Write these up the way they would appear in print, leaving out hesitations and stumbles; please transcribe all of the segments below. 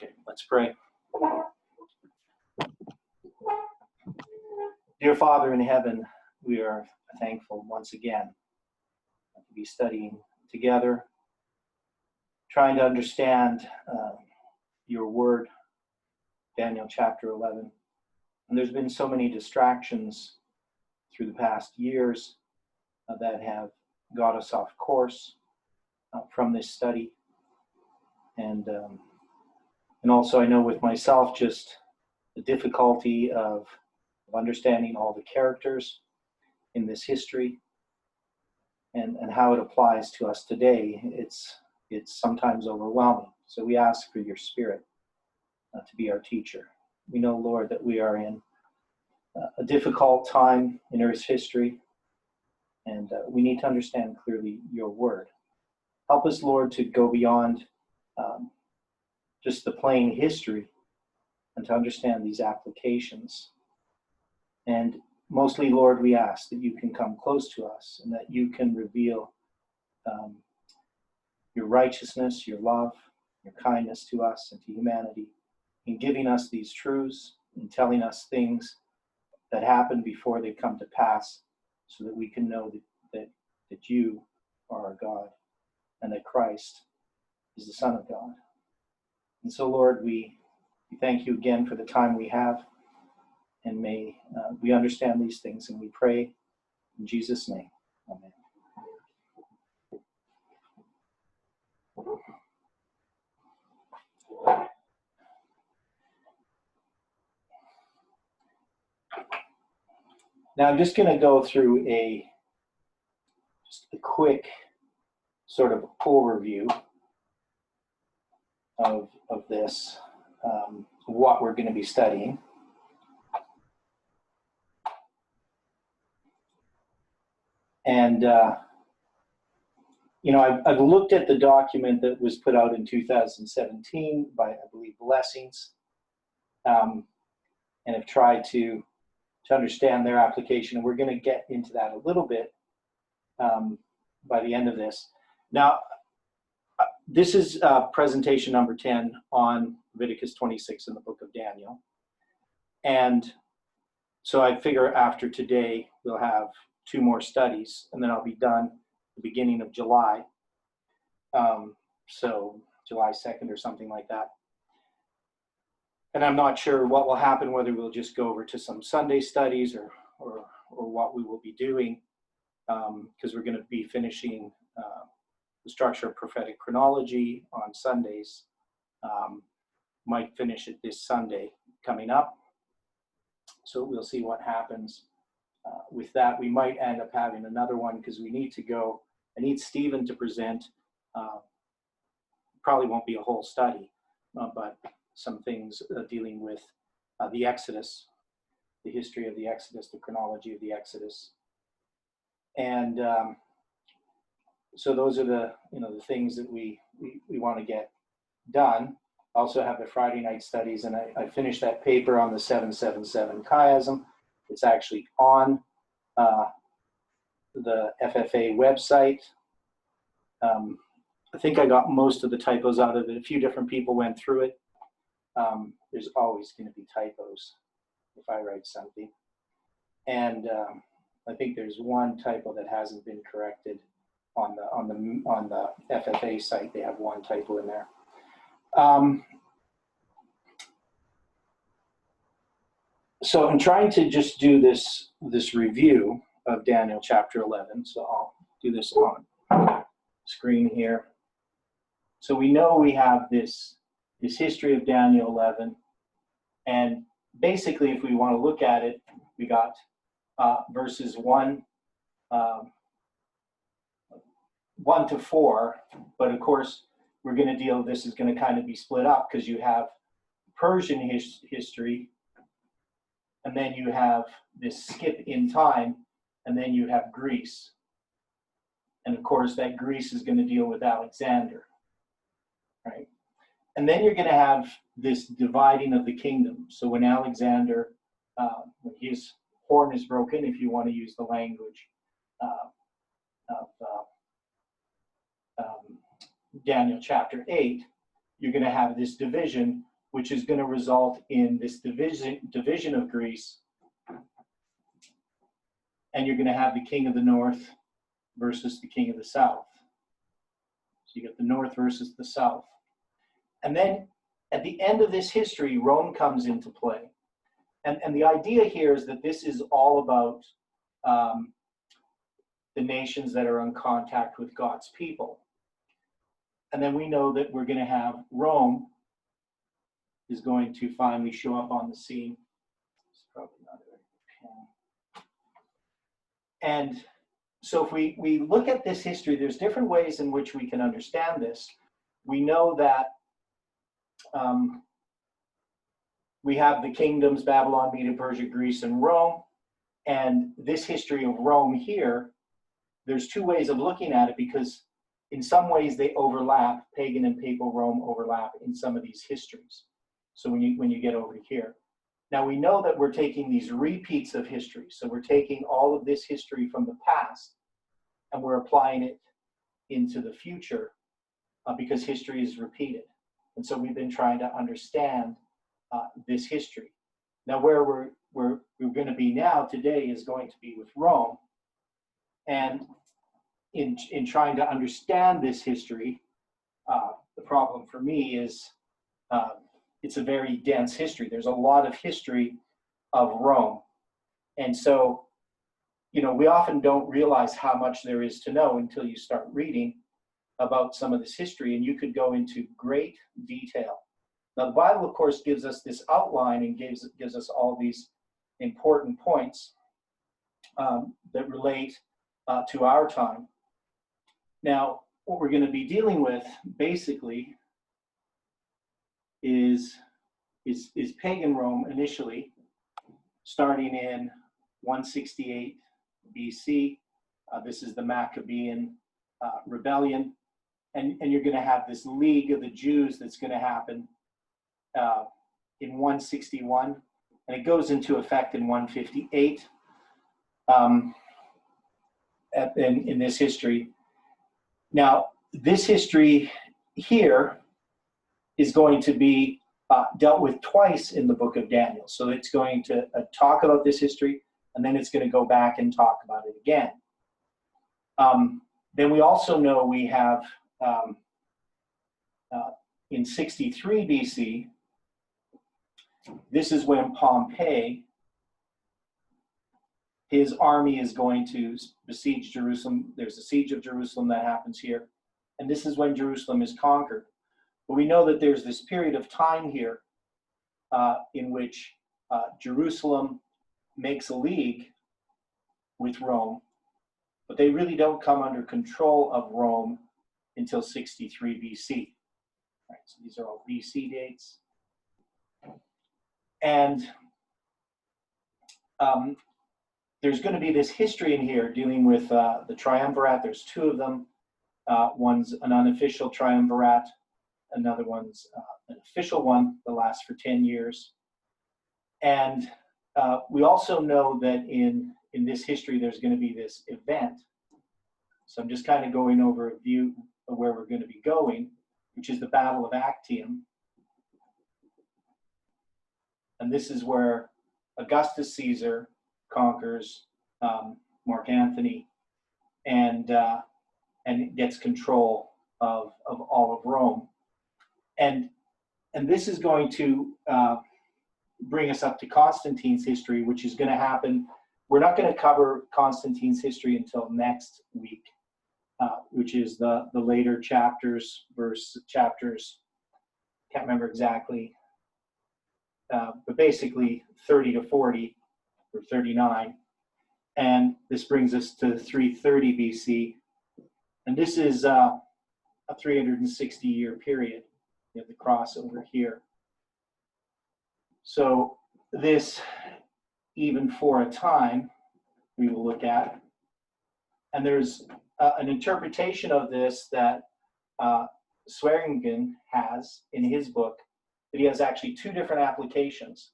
Okay, let's pray. Dear Father in heaven, we are thankful once again to be studying together, trying to understand your word, Daniel chapter 11. And there's been so many distractions through the past years that have got us off course from this study. And also I know with myself just the difficulty of understanding all the characters in this history and how it applies to us today. It's sometimes overwhelming. So we ask for your Spirit to be our teacher. We know, Lord, that we are in a difficult time in Earth's history, and we need to understand clearly your word. Help us, Lord, to go beyond just the plain history and to understand these applications. And mostly, Lord, we ask that you can come close to us and that you can reveal your righteousness, your love, your kindness to us and to humanity in giving us these truths and telling us things that happen before they come to pass so that we can know that you are our God and that Christ is the Son of God. And so, Lord, we thank you again for the time we have, and may we understand these things, and we pray in Jesus' name. Amen. Now I'm just going to go through just a quick sort of overview of this, what we're going to be studying. And, I've looked at the document that was put out in 2017 by, I believe, Blessings, and have tried to understand their application. And we're going to get into that a little bit by the end of this. Now, this is presentation number 10 on Leviticus 26 in the book of Daniel. And so I figure after today, we'll have 2 more studies, and then I'll be done at the beginning of July. So July 2nd or something like that. And I'm not sure what will happen, whether we'll just go over to some Sunday studies or what we will be doing, because we're going to be finishing the structure of prophetic chronology on Sundays. Might finish it this Sunday coming up. So we'll see what happens with that. We might end up having another one because we need to go. I need Stephen to present. Probably won't be a whole study, but some things dealing with the Exodus, the history of the Exodus, the chronology of the Exodus. And so those are the things that we want to get done. Also have the Friday night studies, and I finished that paper on the 777 chiasm. It's actually on the FFA website. I think I got most of the typos out of it. A few different people went through it. There's always going to be typos if I write something. And I think there's one typo that hasn't been corrected on the FFA site. They have one typo in there. So I'm trying to just do this review of Daniel chapter 11. So I'll do this on screen here. So we know we have this history of Daniel 11, and basically, if we want to look at it, we got verses 1 to 4. But of course, we're going to deal. This is going to kind of be split up because you have Persian history, and then you have this skip in time, and then you have Greece. And of course, that Greece is going to deal with Alexander, right? And then you're going to have this dividing of the kingdom. So when Alexander, when his horn is broken, if you want to use the language of Daniel chapter 8, you're going to have this division, which is going to result in this division of Greece. And you're going to have the king of the north versus the king of the south. So you get the north versus the south. And then at the end of this history, Rome comes into play. And the idea here is that this is all about the nations that are in contact with God's people. And then we know that we're going to have Rome is going to finally show up on the scene. It's probably not a pen. And so if we look at this history, there's different ways in which we can understand this. We know that we have the kingdoms, Babylon, Media, Persia, Greece, and Rome. And this history of Rome here, there's two ways of looking at it, because in some ways they overlap. Pagan and papal Rome overlap in some of these histories. So when you get over here. Now we know that we're taking these repeats of history. So we're taking all of this history from the past and we're applying it into the future because history is repeated. And so we've been trying to understand this history. Now where we're going to be now today is going to be with Rome. And in trying to understand this history, the problem for me is it's a very dense history. There's a lot of history of Rome. And so, you know, we often don't realize how much there is to know until you start reading about some of this history, and you could go into great detail. Now, the Bible, of course, gives us this outline and gives us all these important points that relate to our time. Now, what we're going to be dealing with, basically, is pagan Rome initially, starting in 168 BC. This is the Maccabean rebellion. And you're going to have this League of the Jews that's going to happen in 161. And it goes into effect in 158 in this history. Now, this history here is going to be dealt with twice in the book of Daniel. So it's going to talk about this history, and then it's going to go back and talk about it again. Then we also know we have in 63 BC, this is when Pompey, his army is going to besiege Jerusalem. There's a siege of Jerusalem that happens here. And this is when Jerusalem is conquered. But we know that there's this period of time here in which Jerusalem makes a league with Rome, but they really don't come under control of Rome until 63 BC. Right, so these are all BC dates. And there's going to be this history in here dealing with the triumvirate. There's two of them. One's an unofficial triumvirate. Another one's an official one that lasts for 10 years. And we also know that in this history, there's going to be this event. So I'm just kind of going over a view of where we're going to be going, which is the Battle of Actium. And this is where Augustus Caesar conquers Mark Antony and gets control of all of Rome. And this is going to bring us up to Constantine's history, which is going to happen. We're not going to cover Constantine's history until next week, which is the later chapters, can't remember exactly, but basically 30 to 40 or 39. And this brings us to 330 BC. And this is a 360-year period. You have the crossover here. So this, even for a time, we will look at. And there's an interpretation of this that Swearingen has in his book, that he has actually two different applications.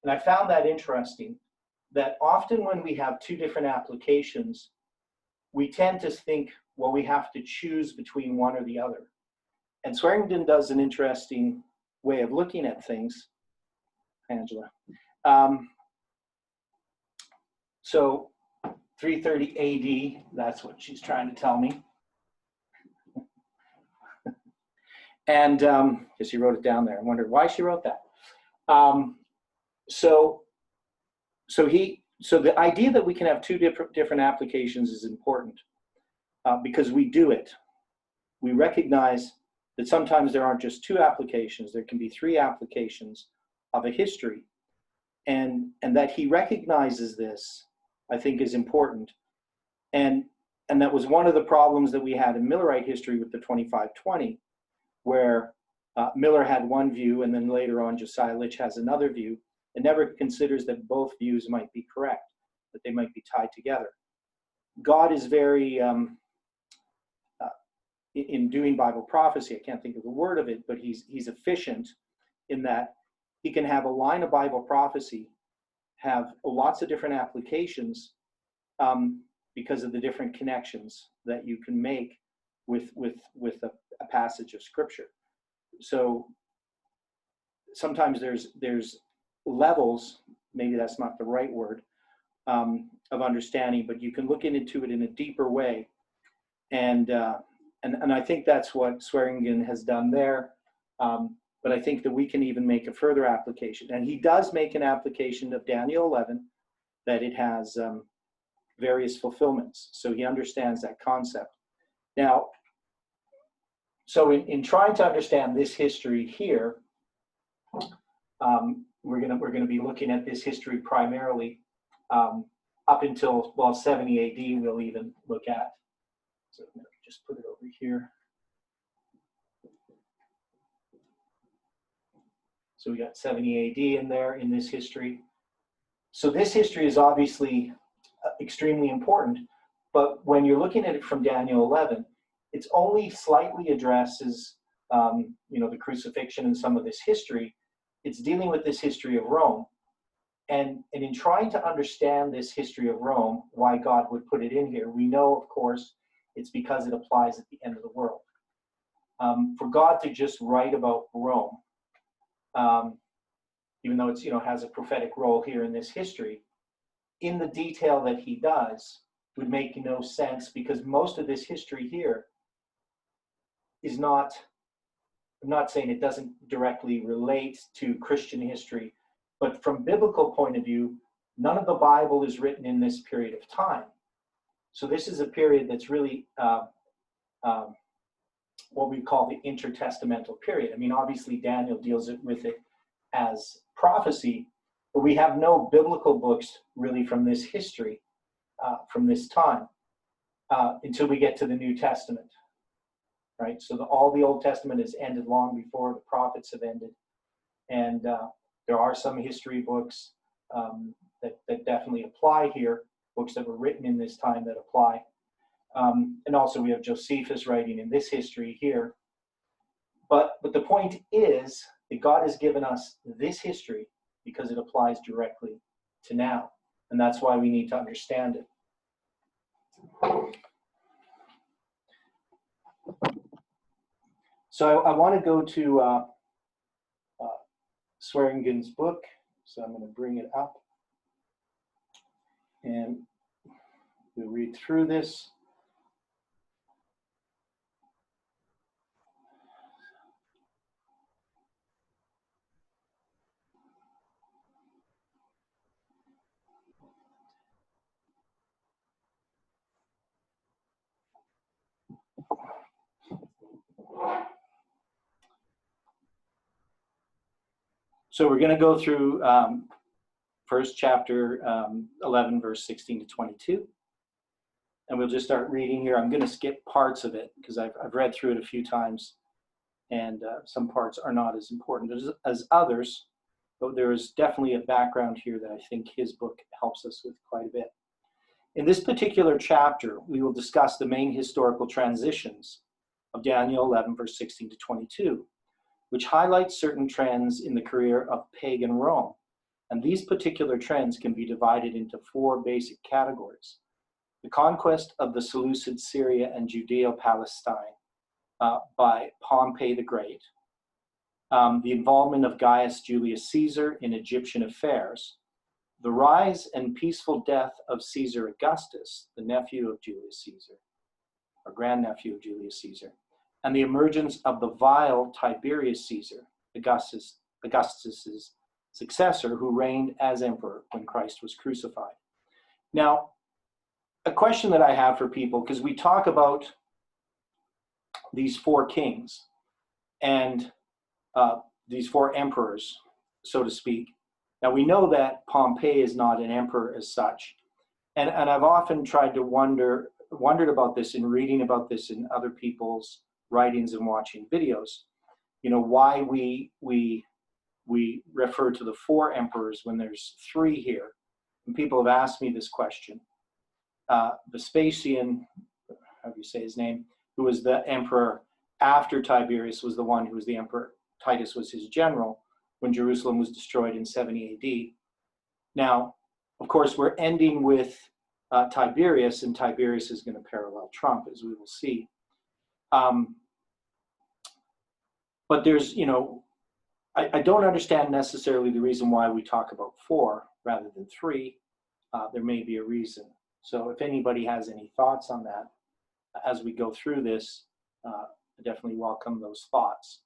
And I found that interesting, that often when we have two different applications, we tend to think, well, we have to choose between one or the other. And Swearingen does an interesting way of looking at things, Angela. So 330 AD, that's what she's trying to tell me. And because she wrote it down there. I wondered why she wrote that. So the idea that we can have two different applications is important because we do it. We recognize that sometimes there aren't just two applications, there can be three applications of a history. And that he recognizes this, I think, is important. And that was one of the problems that we had in Millerite history with the 2520, where Miller had one view, and then later on Josiah Litch has another view. It never considers that both views might be correct, that they might be tied together. God is very, in doing Bible prophecy, I can't think of the word of it, but he's efficient in that he can have a line of Bible prophecy, have lots of different applications because of the different connections that you can make with a passage of Scripture. So sometimes there's levels, maybe that's not the right word, of understanding, but you can look into it in a deeper way. And I think that's what Swearingen has done there. But I think that we can even make a further application. And he does make an application of Daniel 11, that it has various fulfillments. So he understands that concept. Now, so in trying to understand this history here, we're gonna be looking at this history primarily up until, well, 70 AD we'll even look at. So I'm gonna just put it over here. So we got 70 AD in there in this history. So this history is obviously extremely important, but when you're looking at it from Daniel 11, it's only slightly addresses, the crucifixion and some of this history. It's dealing with this history of Rome. And in trying to understand this history of Rome, why God would put it in here, we know, of course, it's because it applies at the end of the world. For God to just write about Rome, even though it's, has a prophetic role here in this history, in the detail that he does would make no sense, because most of this history here is not, I'm not saying it doesn't directly relate to Christian history, but from biblical point of view, none of the Bible is written in this period of time. So this is a period that's really what we call the intertestamental period. I mean, obviously Daniel deals with it as prophecy, but we have no biblical books really from this history, from this time, until we get to the New Testament, right? So all the Old Testament has ended long before the prophets have ended. And there are some history books that definitely apply here, books that were written in this time that apply. And also we have Josephus writing in this history here. But the point is that God has given us this history because it applies directly to now. And that's why we need to understand it. So I want to go to Swearingen's book. So I'm going to bring it up. And we'll read through this. So we're going to go through first chapter 11, verse 16 to 22. And we'll just start reading here. I'm going to skip parts of it because I've read through it a few times, and some parts are not as important as others. But there is definitely a background here that I think his book helps us with quite a bit. In this particular chapter, we will discuss the main historical transitions of Daniel 11, verse 16 to 22, which highlights certain trends in the career of pagan Rome. And these particular trends can be divided into four basic categories: the conquest of the Seleucid Syria and Judeo-Palestine, by Pompey the Great, the involvement of Gaius Julius Caesar in Egyptian affairs, the rise and peaceful death of Caesar Augustus, the nephew of Julius Caesar, or grandnephew of Julius Caesar, and the emergence of the vile Tiberius Caesar, Augustus's successor, who reigned as emperor when Christ was crucified. Now, a question that I have for people, because we talk about these four kings and these four emperors, so to speak. Now, we know that Pompey is not an emperor as such. And I've often tried to wondered about this in reading about this in other people's writings and watching videos, why we refer to the four emperors when there's three here. And people have asked me this question. Vespasian, how do you say his name, who was the emperor after Tiberius, was the one who was the emperor. Titus was his general when Jerusalem was destroyed in 70 AD. Now, of course, we're ending with Tiberius, and Tiberius is going to parallel Trump, as we will see. But there's, I don't understand necessarily the reason why we talk about four rather than three. There may be a reason. So if anybody has any thoughts on that as we go through this, I definitely welcome those thoughts.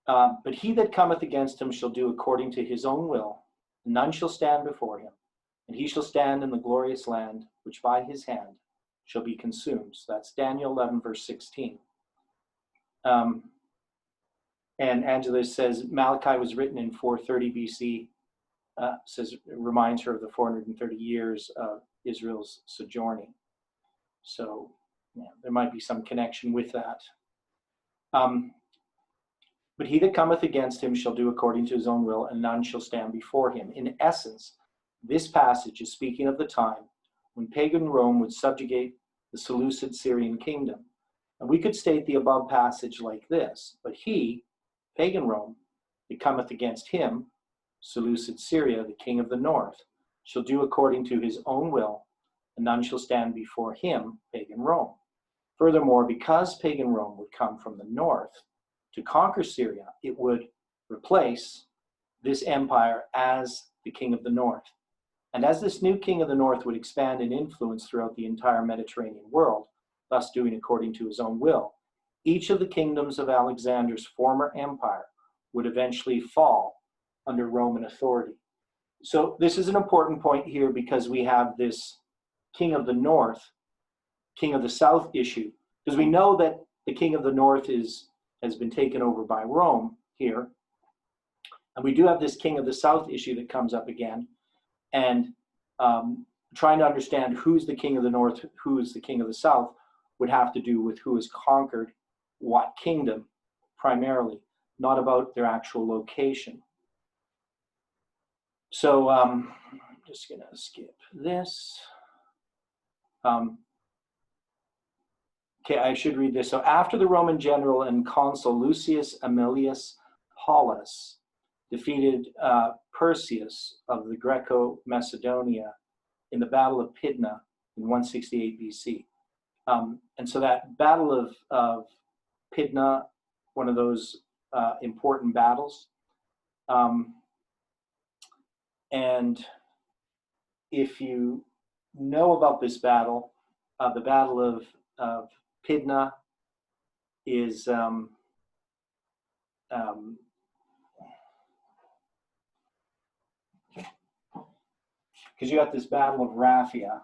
But he that cometh against him shall do according to his own will, and none shall stand before him. And he shall stand in the glorious land, which by his hand shall be consumed. So that's Daniel 11, verse 16. And Angela says Malachi was written in 430 BC. Reminds her of the 430 years of Israel's sojourning. So there might be some connection with that. But he that cometh against him shall do according to his own will, and none shall stand before him. In essence, this passage is speaking of the time when pagan Rome would subjugate the Seleucid Syrian kingdom. And we could state the above passage like this: but he, pagan Rome, that cometh against him, Seleucid Syria, the king of the north, shall do according to his own will, and none shall stand before him, pagan Rome. Furthermore, because pagan Rome would come from the north to conquer Syria, it would replace this empire as the king of the north. And as this new king of the north would expand in influence throughout the entire Mediterranean world, thus doing according to his own will, each of the kingdoms of Alexander's former empire would eventually fall under Roman authority. So this is an important point here, because we have this king of the north, king of the south issue, because we know that the king of the north has been taken over by Rome here. And we do have this king of the south issue that comes up again. And trying to understand who's the king of the north, who is the king of the south, would have to do with who has conquered what kingdom primarily, not about their actual location. So I'm just going to skip this. Okay, I should read this. So after the Roman general and consul Lucius Aemilius Paulus defeated Perseus of the Greco-Macedonia in the Battle of Pydna in 168 BC. And so that Battle of Pydna, one of those important battles. And if you know about this battle, the Battle of Pydna is because you got this Battle of Raphia.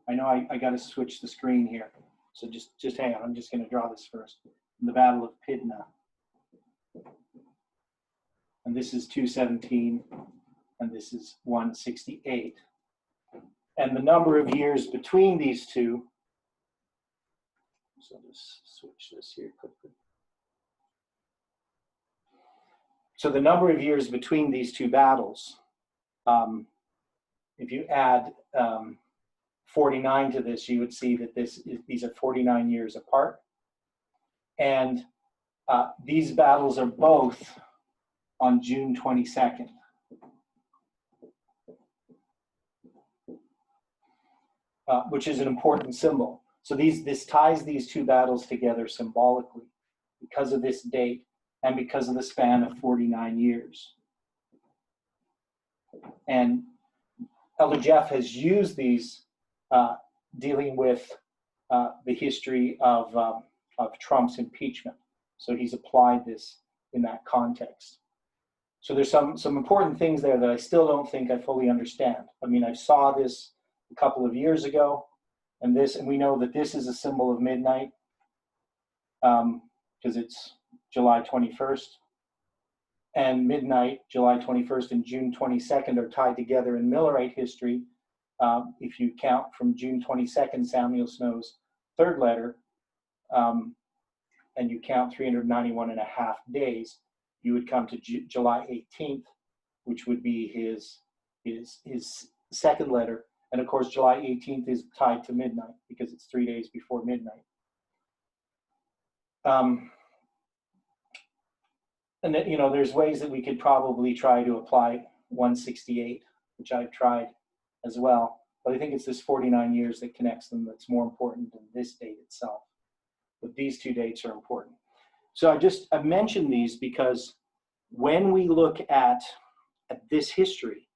I know I got to switch the screen here, so just hang on. I'm just going to draw this first. The Battle of Pydna, and this is 217, and this is 168. And the number of years between these two, so I'll just switch this here quickly. So the number of years between these two battles, if you add 49 to this, you would see that these are 49 years apart. And these battles are both on June 22nd. which is an important symbol. So this ties these two battles together symbolically because of this date and because of the span of 49 years. And Elder Jeff has used these dealing with the history of Trump's impeachment. So he's applied this in that context. So there's some important things there that I still don't think I fully understand. I mean, I saw this a couple of years ago, and we know that this is a symbol of midnight because it's July 21st. And midnight, July 21st and June 22nd are tied together in Millerite history. If you count from June 22nd, Samuel Snow's third letter, and you count 391 and a half days, you would come to July 18th, which would be his second letter. And of course, July 18th is tied to midnight because it's 3 days before midnight. And then, there's ways that we could probably try to apply 168, which I've tried as well. But I think it's this 49 years that connects them that's more important than this date itself. But these two dates are important. So I mentioned these because when we look at this history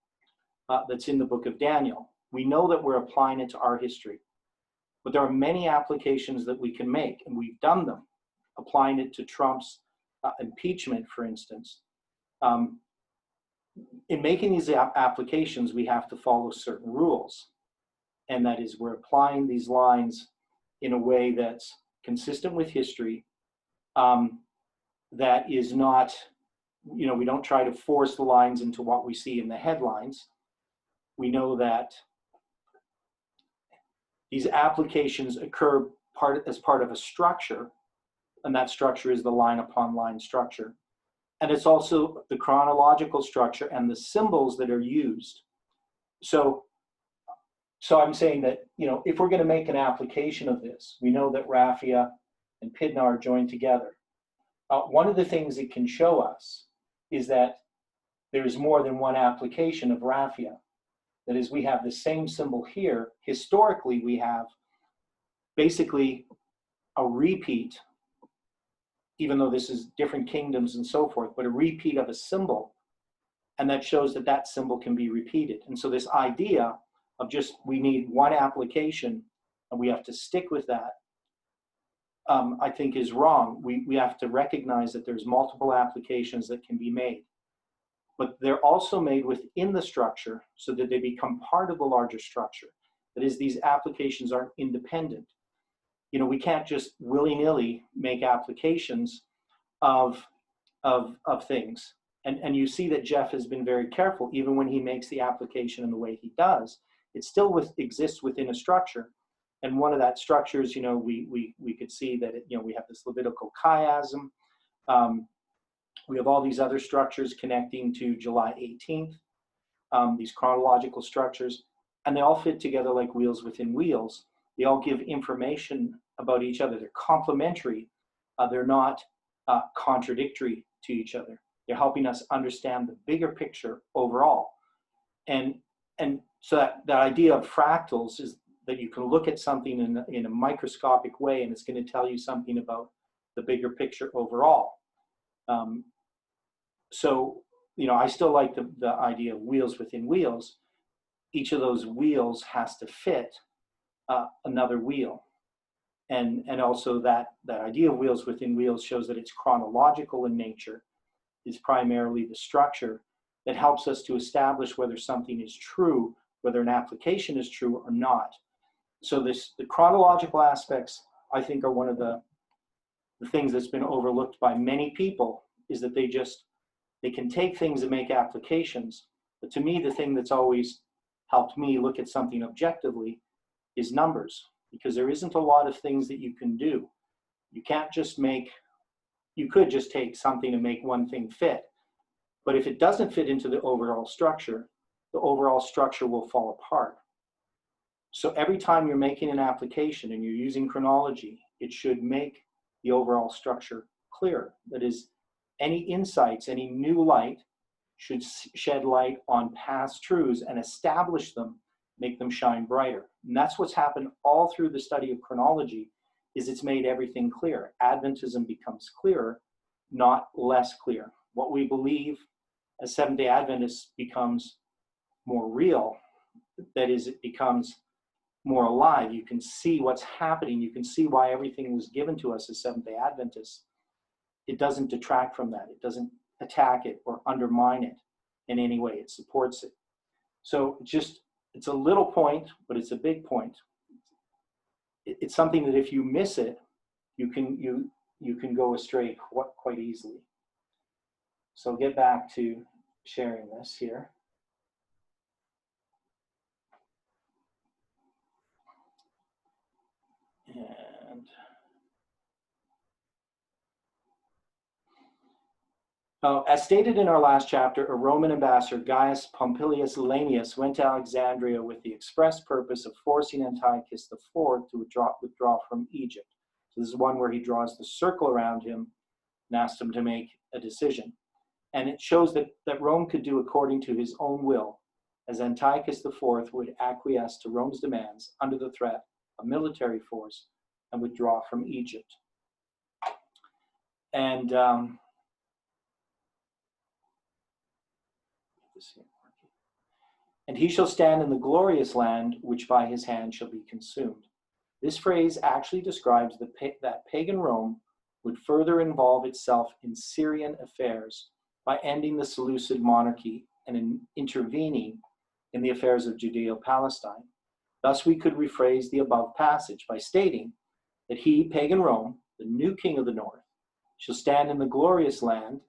that's in the book of Daniel, we know that we're applying it to our history. But there are many applications that we can make, and we've done them, applying it to Trump's impeachment, for instance. In making these applications, we have to follow certain rules. And that is, we're applying these lines in a way that's consistent with history, that is not, we don't try to force the lines into what we see in the headlines. We know that these applications occur as part of a structure, and that structure is the line upon line structure. And it's also the chronological structure and the symbols that are used. So I'm saying that, if we're going to make an application of this, we know that Raphia and Pidna are joined together. One of the things it can show us is that there is more than one application of Raphia. That is, we have the same symbol here. Historically, we have basically a repeat, even though this is different kingdoms and so forth, but a repeat of a symbol. And that shows that that symbol can be repeated. And so this idea of we need one application and we have to stick with that, I think is wrong. We have to recognize that there's multiple applications that can be made. But they're also made within the structure so that they become part of the larger structure. That is, these applications aren't independent. We can't just willy-nilly make applications of things. And you see that Jeff has been very careful, even when he makes the application in the way he does, it still exists within a structure. And one of that structures, we could see that, we have this Levitical chiasm. We have all these other structures connecting to July 18th, these chronological structures, and they all fit together like wheels within wheels. They all give information about each other. They're complementary. They're not contradictory to each other. They're helping us understand the bigger picture overall. And so that idea of fractals is that you can look at something in a microscopic way, and it's going to tell you something about the bigger picture overall. So, I still like the idea of wheels within wheels. Each of those wheels has to fit another wheel. And also that idea of wheels within wheels shows that it's chronological in nature, is primarily the structure that helps us to establish whether something is true, whether an application is true or not. So the chronological aspects, I think, are one of the things that's been overlooked by many people, is that they can take things and make applications. But to me, the thing that's always helped me look at something objectively is numbers, because there isn't a lot of things that you can do. You could just take something and make one thing fit. But if it doesn't fit into the overall structure will fall apart. So every time you're making an application and you're using chronology, it should make the overall structure clearer. That is, any insights, any new light should shed light on past truths and establish them, make them shine brighter. And that's what's happened all through the study of chronology, is it's made everything clear. Adventism becomes clearer, not less clear. What we believe as Seventh-day Adventists becomes more real. That is, it becomes more alive. You can see what's happening. You can see why everything was given to us as Seventh-day Adventists. It doesn't detract from that. It doesn't attack it or undermine it in any way. It supports it. So it's a little point, but it's a big point. It's something that if you miss it, you can go astray quite easily. So I'll get back to sharing this here. And as stated in our last chapter, a Roman ambassador, Gaius Pompilius Lanius, went to Alexandria with the express purpose of forcing Antiochus IV to withdraw from Egypt. So this is one where he draws the circle around him and asks him to make a decision. And it shows that Rome could do according to his own will, as Antiochus IV would acquiesce to Rome's demands under the threat of military force and withdraw from Egypt. And he shall stand in the glorious land, which by his hand shall be consumed. This phrase actually describes that pagan Rome would further involve itself in Syrian affairs by ending the Seleucid monarchy and intervening in the affairs of Judea-Palestine. Thus, we could rephrase the above passage by stating that he, pagan Rome, the new king of the north, shall stand in the glorious land,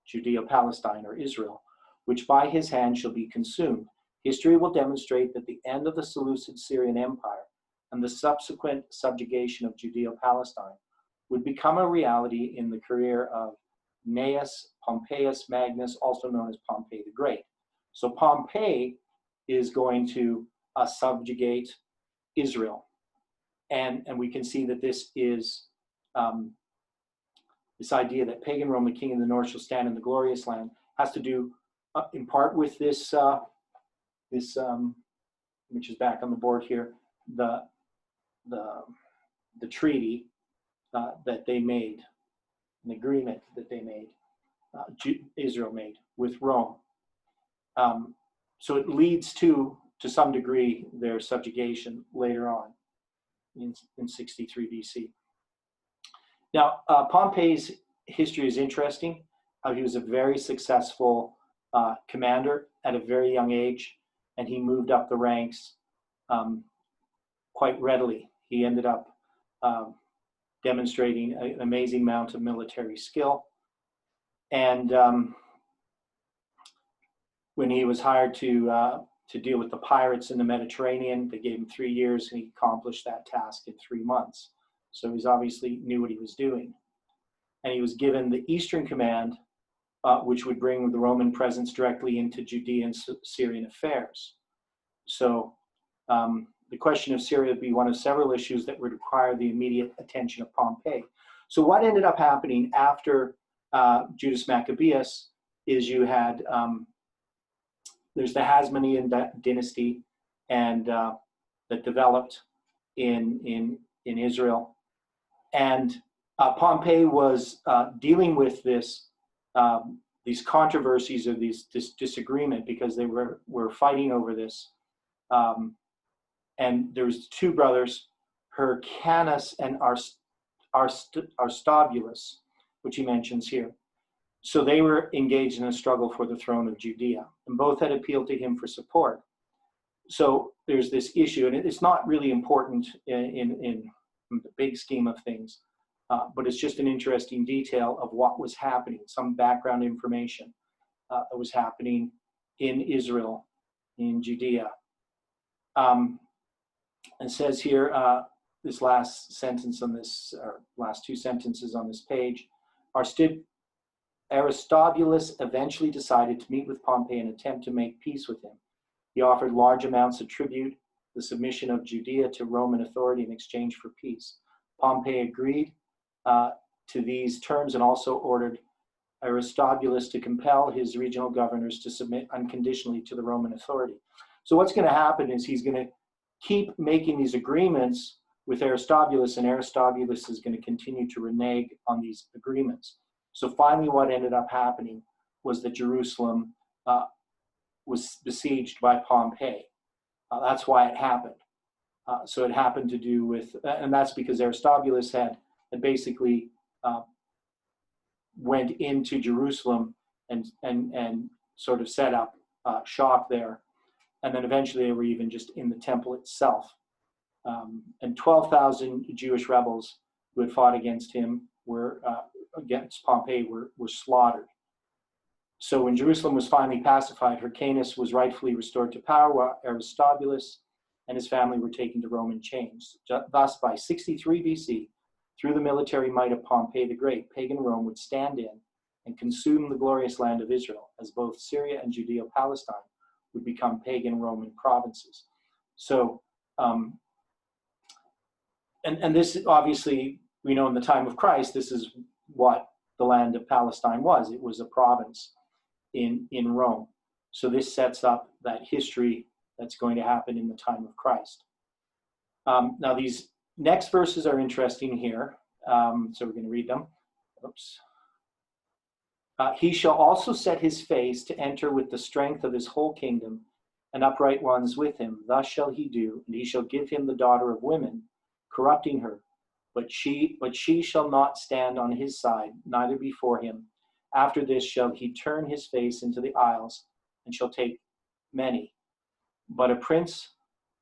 Judea-Palestine or Israel, which by his hand shall be consumed. History will demonstrate that the end of the Seleucid Syrian Empire and the subsequent subjugation of Judea-Palestine would become a reality in the career of Gnaeus Pompeius Magnus, also known as Pompey the Great. So Pompey is going to subjugate Israel. And we can see that this is this idea that pagan Rome, the king of the north, shall stand in the glorious land, has to do in part with this, which is back on the board here, the treaty that they made, an agreement that they made, Israel made with Rome. So it leads to some degree, their subjugation later on in 63 BC. Now, Pompey's history is interesting. He was a very successful commander at a very young age, and he moved up the ranks quite readily. He ended up demonstrating an amazing amount of military skill. And when he was hired to deal with the pirates in the Mediterranean, they gave him 3 years, and he accomplished that task in 3 months. So he obviously knew what he was doing. And he was given the Eastern Command, which would bring the Roman presence directly into Judean and Syrian affairs. So the question of Syria would be one of several issues that would require the immediate attention of Pompey. So what ended up happening after Judas Maccabeus is you had, there's the Hasmonean dynasty and that developed in Israel. And Pompey was dealing with these controversies or this disagreement because they were fighting over this. And there was 2 brothers, Hyrcanus and Aristobulus, which he mentions here. So they were engaged in a struggle for the throne of Judea, and both had appealed to him for support. So there's this issue, and it's not really important in the big scheme of things, but it's just an interesting detail of what was happening, some background information that was happening in Israel, in Judea. It says here, this last sentence on this, or last 2 sentences on this page, Aristobulus eventually decided to meet with Pompey and attempt to make peace with him. He offered large amounts of tribute, the submission of Judea to Roman authority in exchange for peace. Pompey agreed to these terms and also ordered Aristobulus to compel his regional governors to submit unconditionally to the Roman authority. So what's going to happen is he's going to keep making these agreements with Aristobulus, and Aristobulus is going to continue to renege on these agreements. So finally what ended up happening was that Jerusalem was besieged by Pompey. That's why it happened. So it happened to do with, and that's because Aristobulus had basically went into Jerusalem and sort of set up shop there. And then eventually they were even just in the temple itself. And 12,000 Jewish rebels who had fought against him against Pompey were slaughtered. So when Jerusalem was finally pacified, Hyrcanus was rightfully restored to power, while Aristobulus and his family were taken to Rome in chains. Thus, by 63 BC, through the military might of Pompey the Great, pagan Rome would stand in and consume the glorious land of Israel, as both Syria and Judea-Palestine would become pagan Roman provinces. So, and this obviously, we know in the time of Christ, this is what the land of Palestine was. It was a province in Rome. So this sets up that history that's going to happen in the time of Christ. Now these next verses are interesting here. So we're going to read them. Oops. He shall also set his face to enter with the strength of his whole kingdom, and upright ones with him. Thus shall he do, and he shall give him the daughter of women, corrupting her. But she shall not stand on his side, neither before him. After this shall he turn his face into the isles, and shall take many. But a prince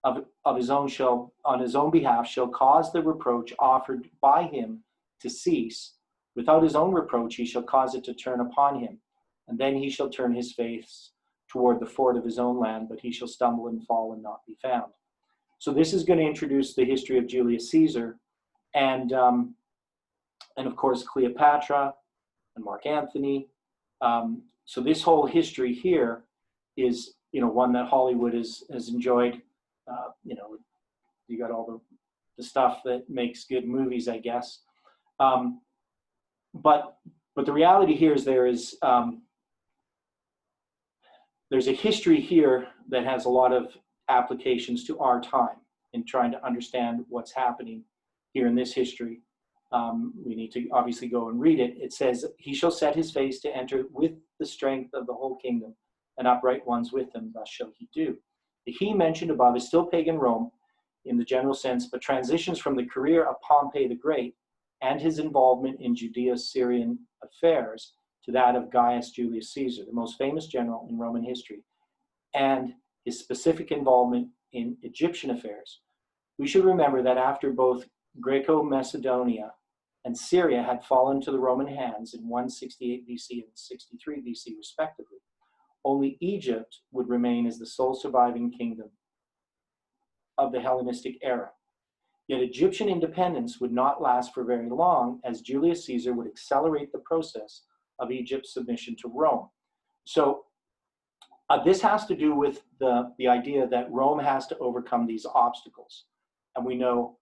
of his own shall, on his own behalf, shall cause the reproach offered by him to cease. Without his own reproach, he shall cause it to turn upon him. And then he shall turn his face toward the fort of his own land, but he shall stumble and fall and not be found. So this is going to introduce the history of Julius Caesar, and of course Cleopatra and Mark Antony. So this whole history here is, one that Hollywood has enjoyed. You got all the stuff that makes good movies, I guess. But the reality here is there's a history here that has a lot of applications to our time in trying to understand what's happening here in this history. We need to obviously go and read it. It says, he shall set his face to enter with the strength of the whole kingdom, and upright ones with him, thus shall he do. The he mentioned above is still pagan Rome in the general sense, but transitions from the career of Pompey the Great and his involvement in Judeo-Syrian affairs to that of Gaius Julius Caesar, the most famous general in Roman history, and his specific involvement in Egyptian affairs. We should remember that after both Greco-Macedonia and Syria had fallen to the Roman hands in 168 BC and 63 BC respectively, only Egypt would remain as the sole surviving kingdom of the Hellenistic era. Yet Egyptian independence would not last for very long, as Julius Caesar would accelerate the process of Egypt's submission to Rome. So this has to do with the idea that Rome has to overcome these obstacles. And we know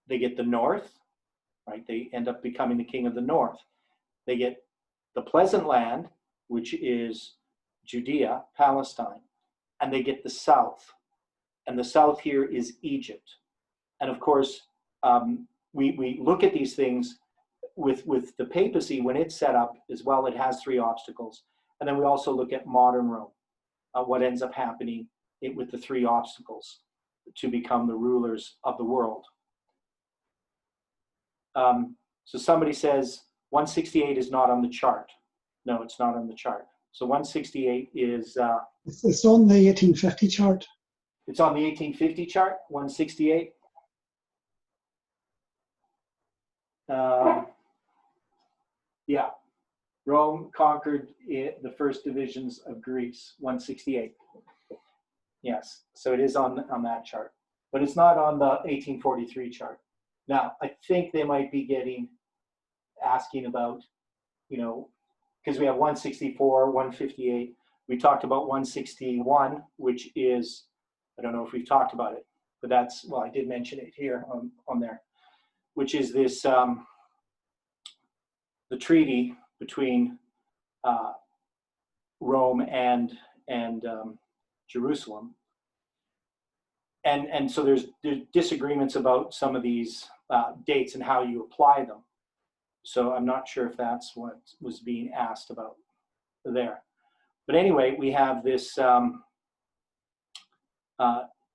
they get the north, right? They end up becoming the king of the north. They get the pleasant land, which is Judea, Palestine, and they get the south. And the south here is Egypt. And of course, we look at these things with the papacy, when it's set up as well, it has three obstacles. And then we also look at modern Rome, what ends up happening with the three obstacles to become the rulers of the world. So somebody says 168 is not on the chart. No, it's not on the chart. So 168 is... it's on the 1850 chart. It's on the 1850 chart, 168. Yeah, Rome conquered the first divisions of Greece, 168. Yes, so it is on that chart, but it's not on the 1843 chart. Now, I think they might be asking about, because we have 164, 158. We talked about 161, which is, I don't know if we've talked about it, but that's, well, I did mention it here on there, which is this, the treaty between Rome and Jerusalem. and so there's disagreements about some of these dates and how you apply them. So I'm not sure if that's what was being asked about there. But anyway, we have this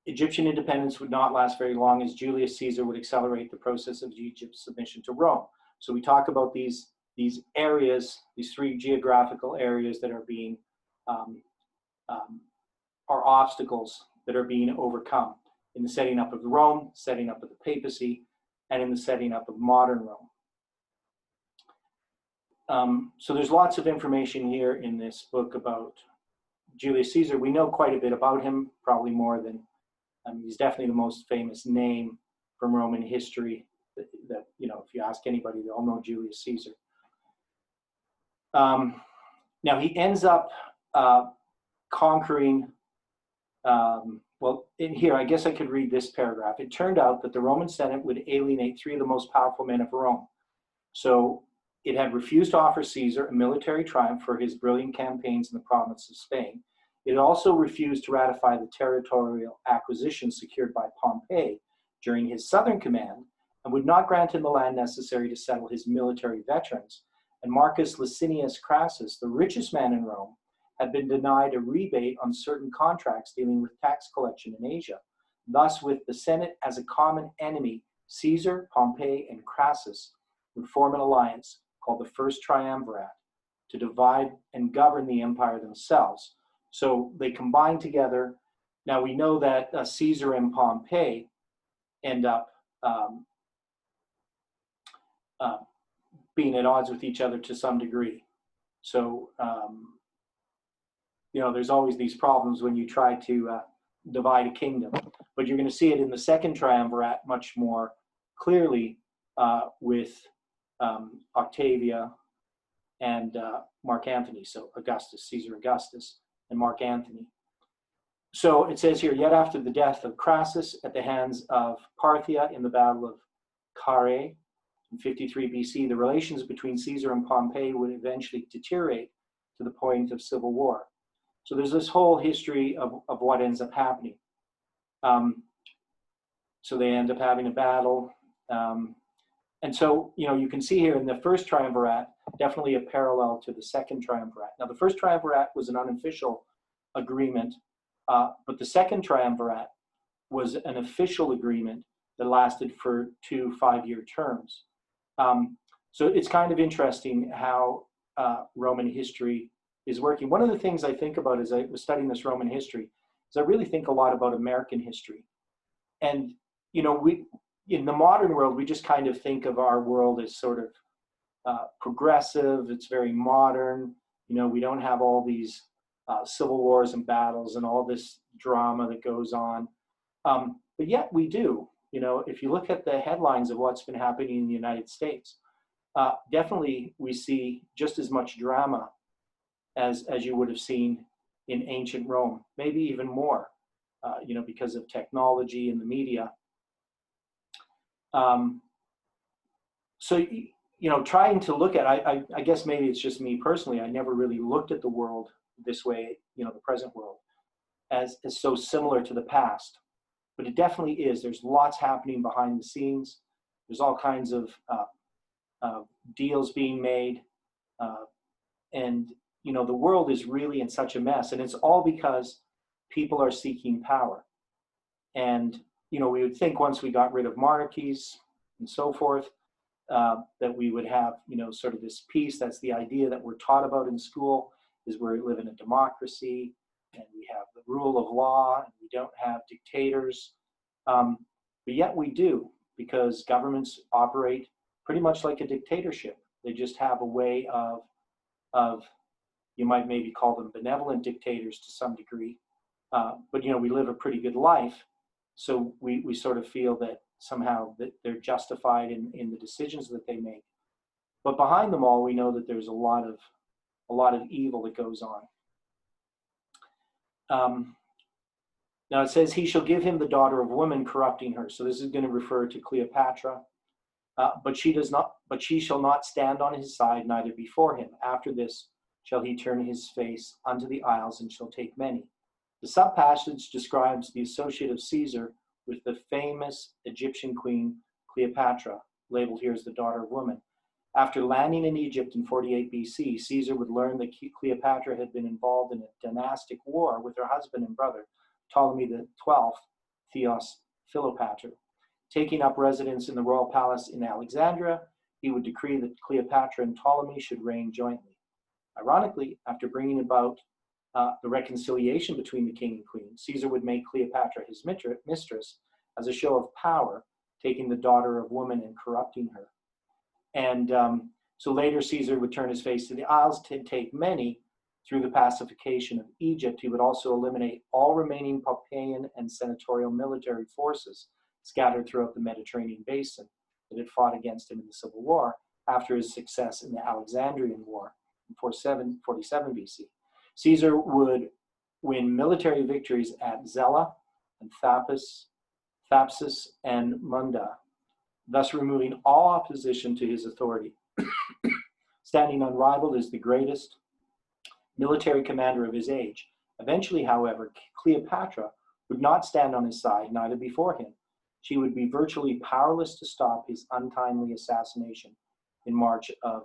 Egyptian independence would not last very long, as Julius Caesar would accelerate the process of Egypt's submission to Rome. So we talk about these areas, these three geographical areas that are being are obstacles that are being overcome in the setting up of Rome, setting up of the papacy, and in the setting up of modern Rome. So there's lots of information here in this book about Julius Caesar. We know quite a bit about him, probably more than, he's definitely the most famous name from Roman history that you know, if you ask anybody, they'll know Julius Caesar. Now he ends up conquering, well, in here, I guess I could read this paragraph. It turned out that the Roman Senate would alienate three of the most powerful men of Rome. So it had refused to offer Caesar a military triumph for his brilliant campaigns in the province of Spain. It also refused to ratify the territorial acquisitions secured by Pompey during his southern command, and would not grant him the land necessary to settle his military veterans. And Marcus Licinius Crassus, the richest man in Rome, had been denied a rebate on certain contracts dealing with tax collection in Asia. Thus, with the Senate as a common enemy, Caesar, Pompey, and Crassus would form an alliance called the First Triumvirate to divide and govern the empire themselves. So they combine together. Now we know that Caesar and Pompey end up being at odds with each other to some degree. So, you know, there's always these problems when you try to divide a kingdom. But you're going to see it in the Second Triumvirate much more clearly with Octavia and Mark Antony. So Augustus, Caesar Augustus, and Mark Antony. So it says here, yet after the death of Crassus at the hands of Parthia in the Battle of Carrhae in 53 BC, the relations between Caesar and Pompey would eventually deteriorate to the point of civil war. So there's this whole history of what ends up happening. So they end up having a battle. And so, you know, you can see here in the First Triumvirate, definitely a parallel to the Second Triumvirate. Now, the First Triumvirate was an unofficial agreement, but the Second Triumvirate was an official agreement that lasted for 2 5-year terms. So it's kind of interesting how Roman history is working. One of the things I think about as I was studying this Roman history is I really think a lot about American history. And, you know, in the modern world, we just kind of think of our world as sort of progressive. It's very modern. You know, we don't have all these civil wars and battles and all this drama that goes on. But yet we do. You know, if you look at the headlines of what's been happening in the United States, definitely we see just as much drama as you would have seen in ancient Rome, maybe even more, you know, because of technology and the media. So, you know, trying to look at, I guess maybe it's just me personally, I never really looked at the world this way, you know, the present world, as so similar to the past. But it definitely is. There's lots happening behind the scenes. There's all kinds of deals being made. And, you know, the world is really in such a mess. And it's all because people are seeking power. And, you know, we would think once we got rid of monarchies and so forth, that we would have, you know, sort of this peace. That's the idea that we're taught about in school, is we live in a democracy and we have the rule of law and we don't have dictators. But yet we do, because governments operate pretty much like a dictatorship. They just have a way of you might maybe call them benevolent dictators to some degree. But, you know, we live a pretty good life. So we sort of feel that somehow that they're justified in the decisions that they make. But behind them all, we know that there's a lot of evil that goes on. Now it says, he shall give him the daughter of woman, corrupting her. So this is going to refer to Cleopatra. But she shall not stand on his side, neither before him. After this shall he turn his face unto the isles, and shall take many. The sub-passage describes the associate of Caesar with the famous Egyptian queen Cleopatra, labeled here as the daughter of woman. After landing in Egypt in 48 BC, Caesar would learn that Cleopatra had been involved in a dynastic war with her husband and brother, Ptolemy XII, Theos Philopator. Taking up residence in the royal palace in Alexandria, he would decree that Cleopatra and Ptolemy should reign jointly. Ironically, after bringing about the reconciliation between the king and queen, Caesar would make Cleopatra his mistress as a show of power, taking the daughter of woman and corrupting her. And so later Caesar would turn his face to the Isles to take many. Through the pacification of Egypt, he would also eliminate all remaining Pompeian and senatorial military forces scattered throughout the Mediterranean basin that had fought against him in the Civil War after his success in the Alexandrian War in 47 BC. Caesar would win military victories at Zela and Thapsus and Munda, thus removing all opposition to his authority. Standing unrivaled as the greatest military commander of his age. Eventually, however, Cleopatra would not stand on his side, neither before him. She would be virtually powerless to stop his untimely assassination in March of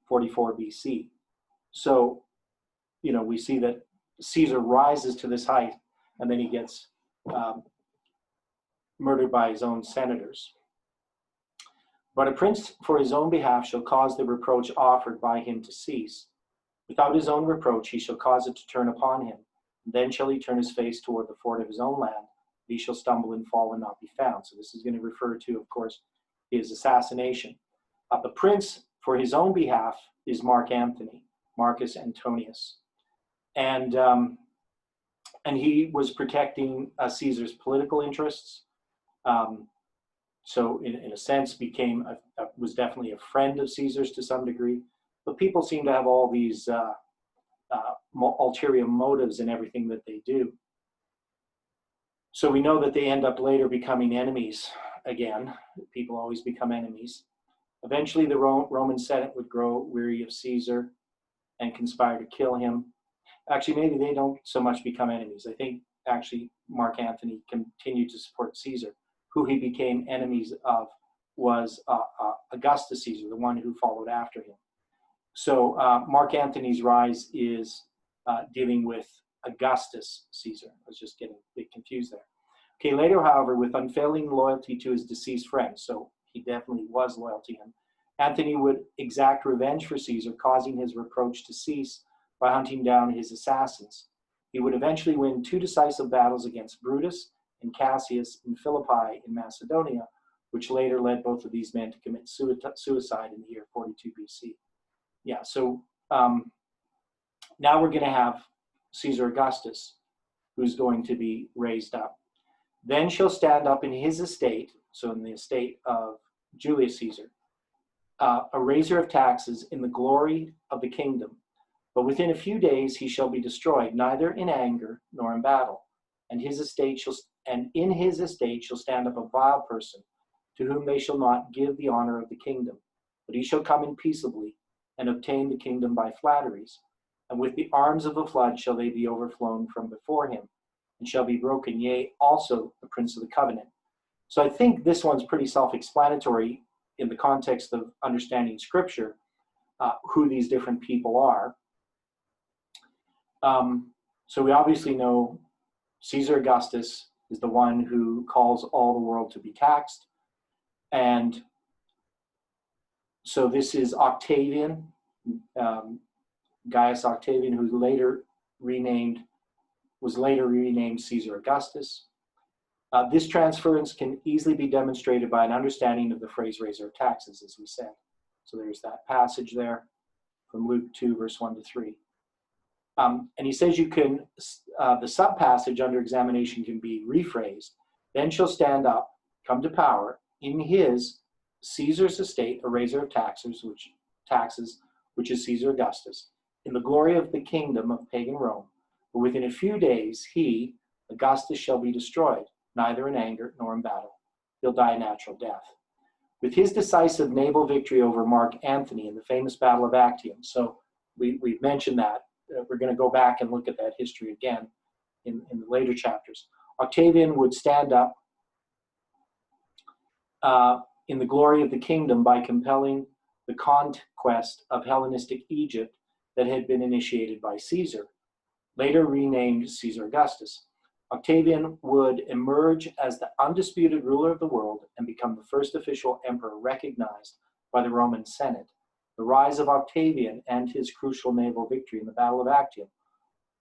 44 BC. So, we see that Caesar rises to this height, and then he gets murdered by his own senators. But a prince for his own behalf shall cause the reproach offered by him to cease. Without his own reproach, he shall cause it to turn upon him. Then shall he turn his face toward the fort of his own land. He shall stumble and fall and not be found. So this is going to refer to, of course, his assassination. The prince for his own behalf is Marcus Antonius. And he was protecting Caesar's political interests. So in a sense was definitely a friend of Caesar's to some degree. But people seem to have all these ulterior motives in everything that they do. So we know that they end up later becoming enemies again. People always become enemies. Eventually, the Roman Senate would grow weary of Caesar and conspire to kill him. Actually, maybe they don't so much become enemies. I think actually Mark Antony continued to support Caesar. Who he became enemies of was Augustus Caesar, the one who followed after him. So Mark Antony's rise is dealing with Augustus Caesar. I was just getting a bit confused there. Okay, later, however, with unfailing loyalty to his deceased friend, so he definitely was loyal to him, Antony would exact revenge for Caesar, causing his reproach to cease by hunting down his assassins. He would eventually win 2 decisive battles against Brutus and Cassius in Philippi in Macedonia, which later led both of these men to commit suicide in the year 42 BC. Yeah, so now we're going to have Caesar Augustus, who's going to be raised up. Then shall stand up in his estate, so in the estate of Julius Caesar, a raiser of taxes in the glory of the kingdom. But within a few days he shall be destroyed, neither in anger nor in battle. And in his estate shall stand up a vile person, to whom they shall not give the honor of the kingdom. But he shall come in peaceably, and obtain the kingdom by flatteries. And with the arms of a flood shall they be overflown from before him, and shall be broken, yea, also the prince of the covenant. So I think this one's pretty self-explanatory in the context of understanding Scripture, who these different people are. So we obviously know Caesar Augustus is the one who calls all the world to be taxed. And so this is Octavian, Gaius Octavian, who was later renamed Caesar Augustus. This transference can easily be demonstrated by an understanding of the phrase raiser of taxes, as we said. So there's that passage there from Luke 2, verse 1 to 3. And he says you can, the sub-passage under examination can be rephrased. Then shall stand up, come to power, in his, Caesar's estate, a raiser of taxes, which is Caesar Augustus, in the glory of the kingdom of pagan Rome. But within a few days he, Augustus, shall be destroyed, neither in anger nor in battle. He'll die a natural death. With his decisive naval victory over Mark Antony in the famous Battle of Actium. So we've mentioned that. We're going to go back and look at that history again. in the later chapters. Octavian would stand up in the glory of the kingdom by compelling the conquest of Hellenistic Egypt that had been initiated by Caesar, later renamed Caesar Augustus. Octavian would emerge as the undisputed ruler of the world and become the first official emperor recognized by the Roman Senate. The rise of Octavian and his crucial naval victory in the Battle of Actium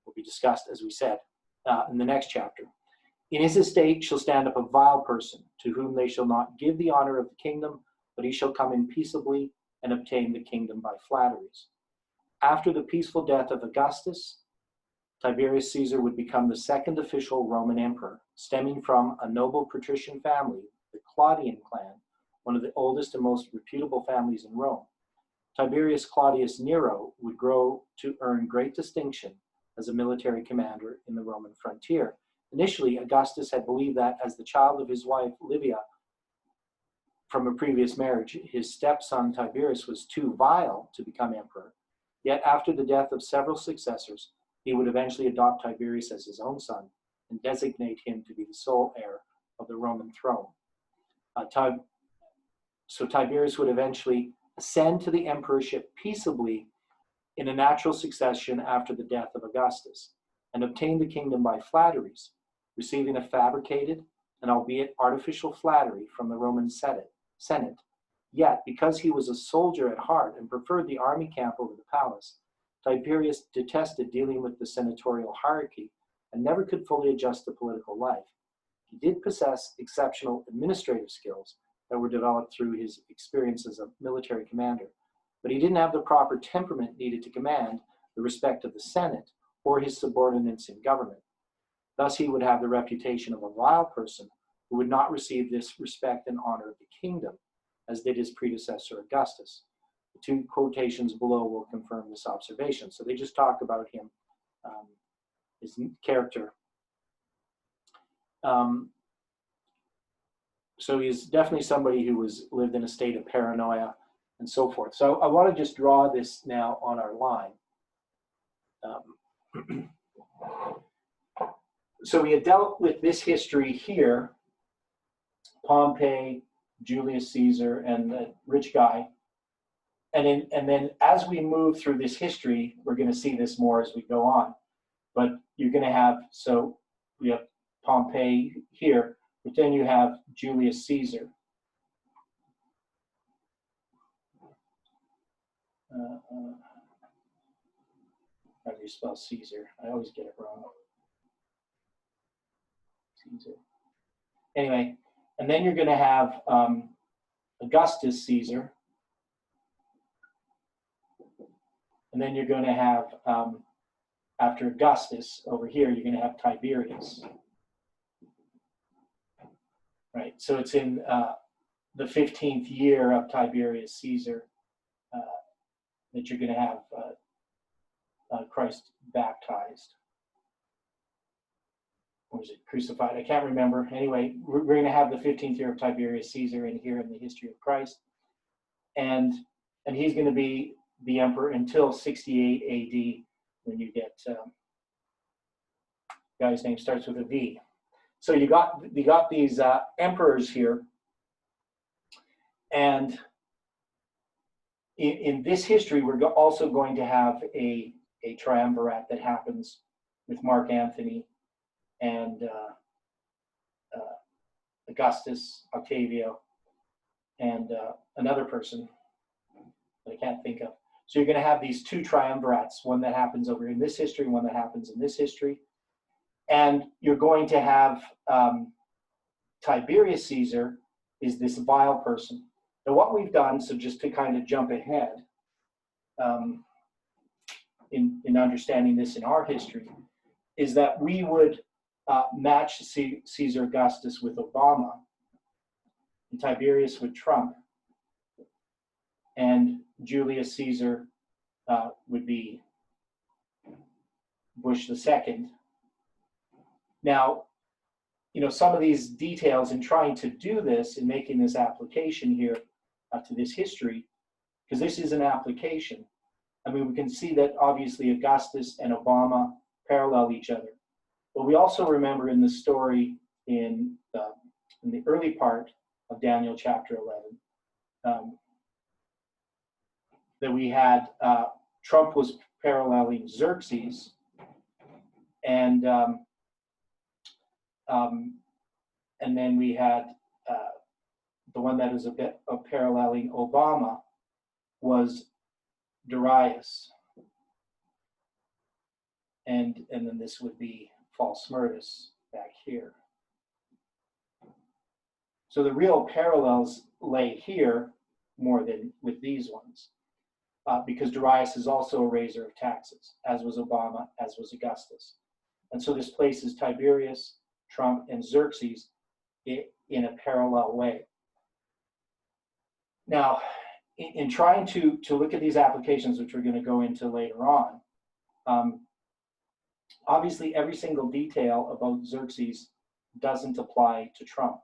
will be discussed, as we said, in the next chapter. In his estate shall stand up a vile person, to whom they shall not give the honor of the kingdom, but he shall come in peaceably and obtain the kingdom by flatteries. After the peaceful death of Augustus, Tiberius Caesar would become the second official Roman emperor, stemming from a noble patrician family, the Claudian clan, one of the oldest and most reputable families in Rome. Tiberius Claudius Nero would grow to earn great distinction as a military commander in the Roman frontier. Initially, Augustus had believed that as the child of his wife Livia from a previous marriage, his stepson Tiberius was too vile to become emperor. Yet after the death of several successors, he would eventually adopt Tiberius as his own son and designate him to be the sole heir of the Roman throne. So Tiberius would eventually ascend to the emperorship peaceably in a natural succession after the death of Augustus, and obtain the kingdom by flatteries, receiving a fabricated and albeit artificial flattery from the Roman Senate. Yet, because he was a soldier at heart and preferred the army camp over the palace, Tiberius detested dealing with the senatorial hierarchy and never could fully adjust to political life. He did possess exceptional administrative skills that were developed through his experience as a military commander, but he didn't have the proper temperament needed to command the respect of the Senate or his subordinates in government. Thus, he would have the reputation of a vile person who would not receive this respect and honor of the kingdom, as did his predecessor Augustus. The two quotations below will confirm this observation. So they just talk about him, his character. So he's definitely somebody who lived in a state of paranoia and so forth. So I want to just draw this now on our line. So we had dealt with this history here, Pompey, Julius Caesar, and the rich guy. And then as we move through this history, we're going to see this more as we go on. But you're going to have, so we have Pompey here, but then you have Julius Caesar. How do you spell Caesar? I always get it wrong. Caesar. Anyway, and then you're going to have Augustus Caesar. And then you're going to have, after Augustus, over here, you're going to have Tiberius. Right, so it's in the 15th year of Tiberius Caesar that you're going to have Christ baptized. Or was it crucified? I can't remember. Anyway, we're going to have the 15th year of Tiberius Caesar in here in the history of Christ. And he's going to be the emperor until 68 AD, when you get guy's name starts with a V. So you got these emperors here, and in this history, we're also going to have a triumvirate that happens with Mark Antony and Augustus, Octavio, and another person that I can't think of. So you're going to have these two triumvirates, one that happens over in this history, one that happens in this history. And you're going to have Tiberius Caesar is this vile person. Now what we've done, so just to kind of jump ahead in understanding this in our history, is that we would match Caesar Augustus with Obama, and Tiberius with Trump, and Julius Caesar would be Bush II. Now, you know, some of these details in trying to do this, in making this application here to this history, because this is an application. I mean, we can see that obviously Augustus and Obama parallel each other. But we also remember in the story in the early part of Daniel chapter 11, that we had Trump was paralleling Xerxes, and then we had the one that is a bit of paralleling Obama was Darius, and then this would be false Smyrtus back here. So the real parallels lay here more than with these ones, because Darius is also a raiser of taxes, as was Obama, as was Augustus. And so this places Tiberius, Trump, and Xerxes in a parallel way. Now, in trying to look at these applications, which we're going to go into later on, obviously every single detail about Xerxes doesn't apply to Trump.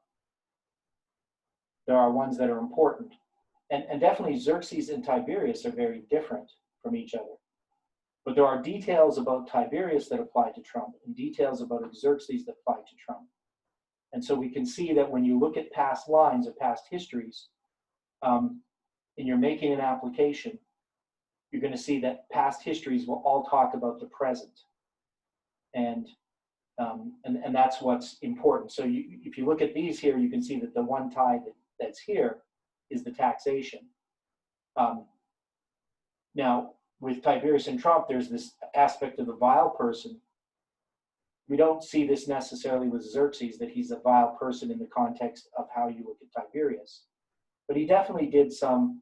There are ones that are important. And definitely Xerxes and Tiberius are very different from each other. But there are details about Tiberius that apply to Trump and details about Xerxes that apply to Trump. And so we can see that when you look at past lines or past histories, and you're making an application, you're going to see that past histories will all talk about the present. And that's what's important. So if you look at these here, you can see that the one tie that's here is the taxation. Now, with Tiberius and Trump, there's this aspect of the vile person. We don't see this necessarily with Xerxes, that he's a vile person in the context of how you look at Tiberius. But he definitely did some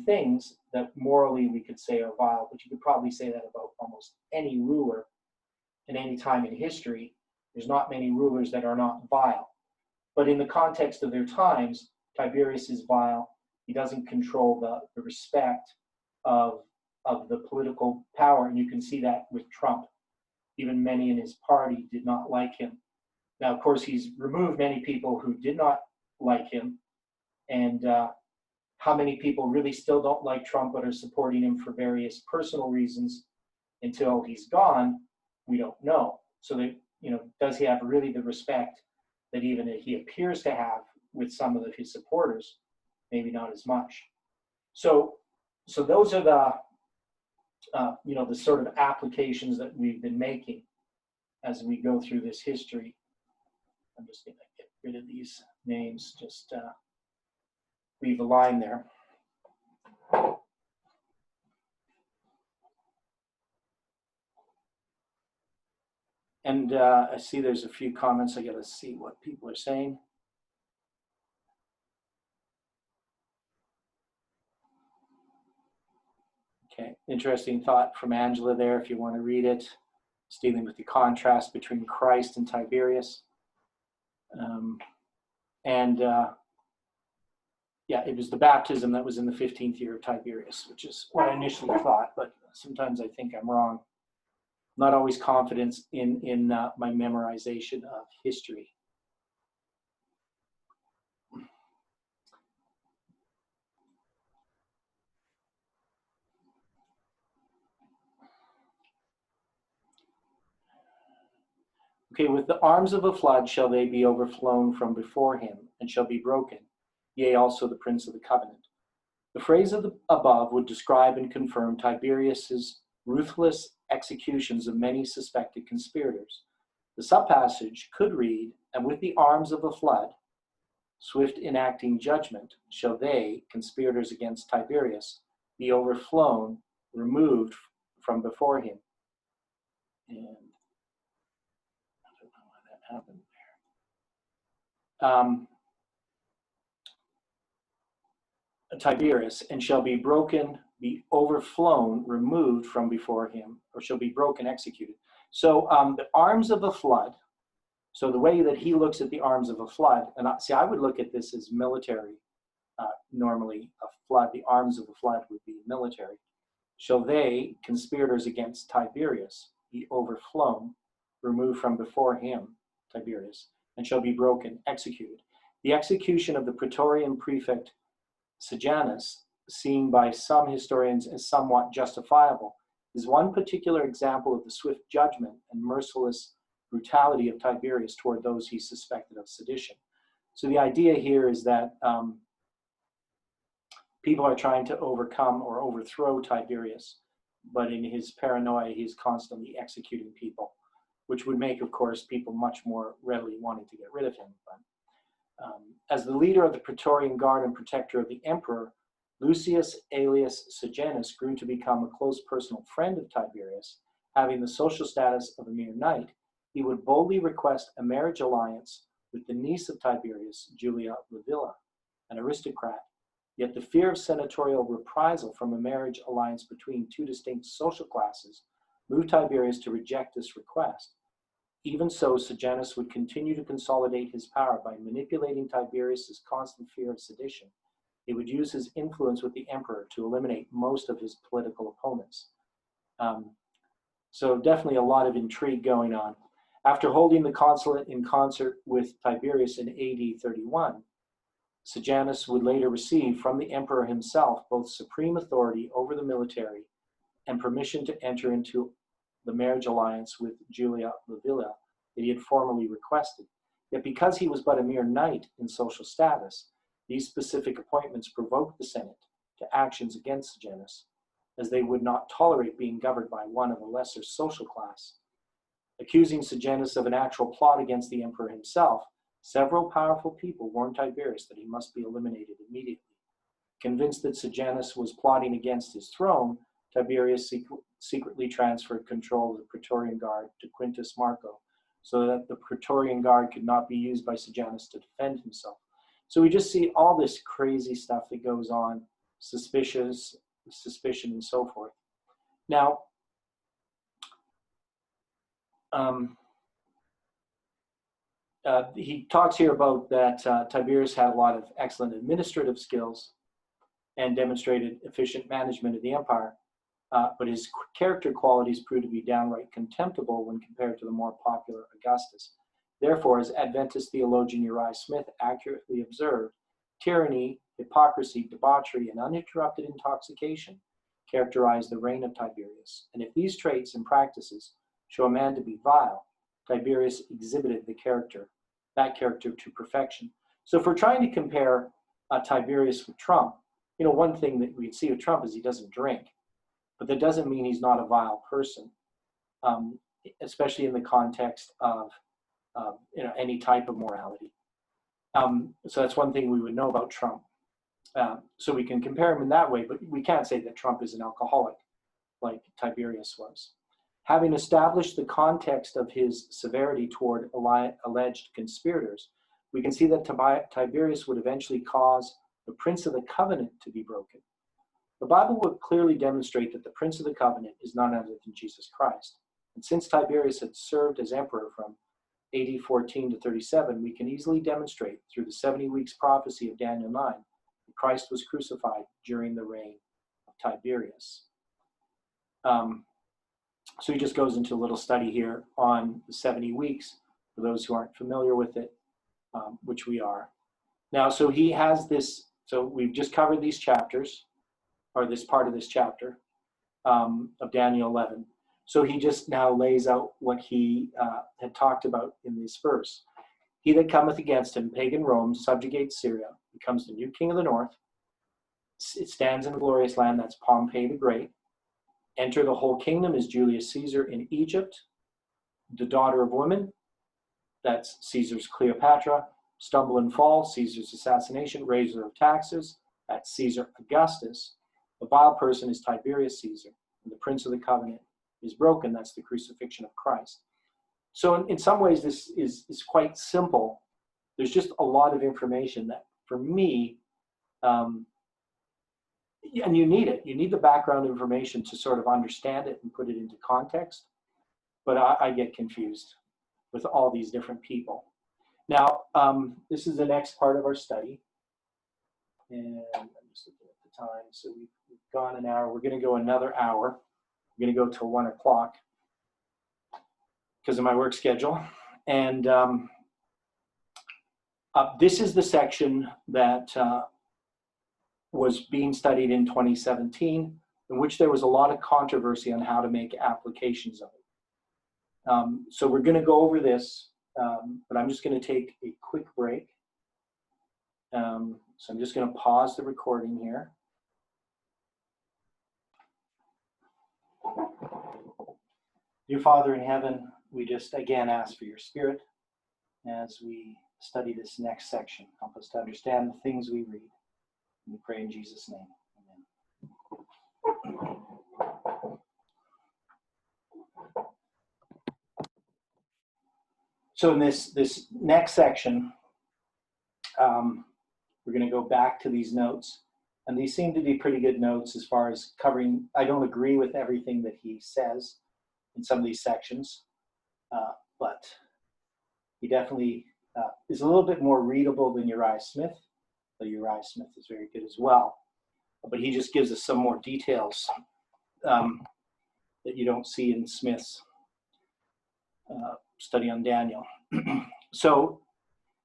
things that morally we could say are vile, but you could probably say that about almost any ruler in any time in history. There's not many rulers that are not vile. But in the context of their times, Tiberius is vile. He doesn't control the respect of the political power, and you can see that with Trump. Even many in his party did not like him. Now, of course, he's removed many people who did not like him, and how many people really still don't like Trump but are supporting him for various personal reasons until he's gone, we don't know. So that, does he have really the respect that even he appears to have with some of his supporters? Maybe not as much. So those are the the sort of applications that we've been making as we go through this history. I'm just going to get rid of these names, just leave a line there. And I see there's a few comments. I got to see what people are saying. Okay, interesting thought from Angela there, if you want to read it. It's dealing with the contrast between Christ and Tiberius. Yeah, it was the baptism that was in the 15th year of Tiberius, which is what I initially thought, but sometimes I think I'm wrong. Not always confident in my memorization of history. Okay, with the arms of a flood shall they be overflown from before him, and shall be broken, yea, also the prince of the covenant. The phrase of the above would describe and confirm Tiberius's ruthless executions of many suspected conspirators. The subpassage could read, and with the arms of a flood, swift enacting judgment, shall they, conspirators against Tiberius, be overflown, removed from before him. And I don't know why that happened there. Tiberius, and shall be broken, be overflown, removed from before him, or shall be broken, executed. So the arms of a flood, so the way that he looks at the arms of a flood, and I would look at this as military. Normally, a flood, the arms of a flood would be military. Shall they, conspirators against Tiberius, be overflown, removed from before him, Tiberius, and shall be broken, executed. The execution of the Praetorian prefect Sejanus, seen by some historians as somewhat justifiable, is one particular example of the swift judgment and merciless brutality of Tiberius toward those he suspected of sedition. So the idea here is that people are trying to overcome or overthrow Tiberius, but in his paranoia, he's constantly executing people, which would make, of course, people much more readily wanting to get rid of him. But as the leader of the Praetorian Guard and protector of the emperor, Lucius Aelius Sejanus grew to become a close personal friend of Tiberius. Having the social status of a mere knight, he would boldly request a marriage alliance with the niece of Tiberius, Julia Livilla, an aristocrat. Yet the fear of senatorial reprisal from a marriage alliance between two distinct social classes moved Tiberius to reject this request. Even so, Sejanus would continue to consolidate his power by manipulating Tiberius's constant fear of sedition. He would use his influence with the emperor to eliminate most of his political opponents. So definitely a lot of intrigue going on. After holding the consulate in concert with Tiberius in AD 31, Sejanus would later receive from the emperor himself both supreme authority over the military and permission to enter into the marriage alliance with Julia Livilla that he had formally requested. Yet because he was but a mere knight in social status, these specific appointments provoked the Senate to actions against Sejanus, as they would not tolerate being governed by one of a lesser social class. Accusing Sejanus of an actual plot against the emperor himself, several powerful people warned Tiberius that he must be eliminated immediately. Convinced that Sejanus was plotting against his throne, Tiberius secretly transferred control of the Praetorian Guard to Quintus Marco, so that the Praetorian Guard could not be used by Sejanus to defend himself. So we just see all this crazy stuff that goes on, suspicion and so forth. Now, he talks here about that Tiberius had a lot of excellent administrative skills and demonstrated efficient management of the empire, but his character qualities proved to be downright contemptible when compared to the more popular Augustus. Therefore, as Adventist theologian Uriah Smith accurately observed, tyranny, hypocrisy, debauchery, and uninterrupted intoxication characterized the reign of Tiberius. And if these traits and practices show a man to be vile, Tiberius exhibited that character to perfection. So if we're trying to compare Tiberius with Trump, one thing that we see with Trump is he doesn't drink, but that doesn't mean he's not a vile person, especially in the context of any type of morality. So that's one thing we would know about Trump. So we can compare him in that way, but we can't say that Trump is an alcoholic like Tiberius was. Having established the context of his severity toward alleged conspirators, we can see that Tiberius would eventually cause the Prince of the Covenant to be broken. The Bible would clearly demonstrate that the Prince of the Covenant is none other than Jesus Christ. And since Tiberius had served as emperor from AD 14 to 37, we can easily demonstrate through the 70 weeks prophecy of Daniel 9 that Christ was crucified during the reign of Tiberius. So he just goes into a little study here on the 70 weeks for those who aren't familiar with it, which we are. Now, so he has this, so we've just covered these chapters, or this part of this chapter of Daniel 11. So he just now lays out what he had talked about in this verse. He that cometh against him, pagan Rome, subjugates Syria, becomes the new king of the north. It stands in a glorious land, that's Pompey the Great. Enter the whole kingdom is Julius Caesar in Egypt, the daughter of women, that's Caesar's Cleopatra. Stumble and fall, Caesar's assassination, raiser of taxes, that's Caesar Augustus. The vile person is Tiberius Caesar, and the Prince of the Covenant is broken, that's the crucifixion of Christ. So in some ways this is quite simple. There's just a lot of information that for me, and you need it. You need the background information to sort of understand it and put it into context. But I get confused with all these different people. Now, this is the next part of our study. And I'm just looking at the time. So we've gone an hour. We're going to go another hour. We're going to go till 1 o'clock because of my work schedule. And this is the section that was being studied in 2017, in which there was a lot of controversy on how to make applications of it. So we're going to go over this, but I'm just going to take a quick break. So I'm just going to pause the recording here. Dear Father in heaven, we just again ask for your Spirit as we study this next section. Help us to understand the things we read. And we pray in Jesus' name. Amen. So in this next section, we're going to go back to these notes. And these seem to be pretty good notes as far as covering. I don't agree with everything that he says in some of these sections, but he definitely is a little bit more readable than Uriah Smith. Though Uriah Smith is very good as well. But he just gives us some more details that you don't see in Smith's study on Daniel. So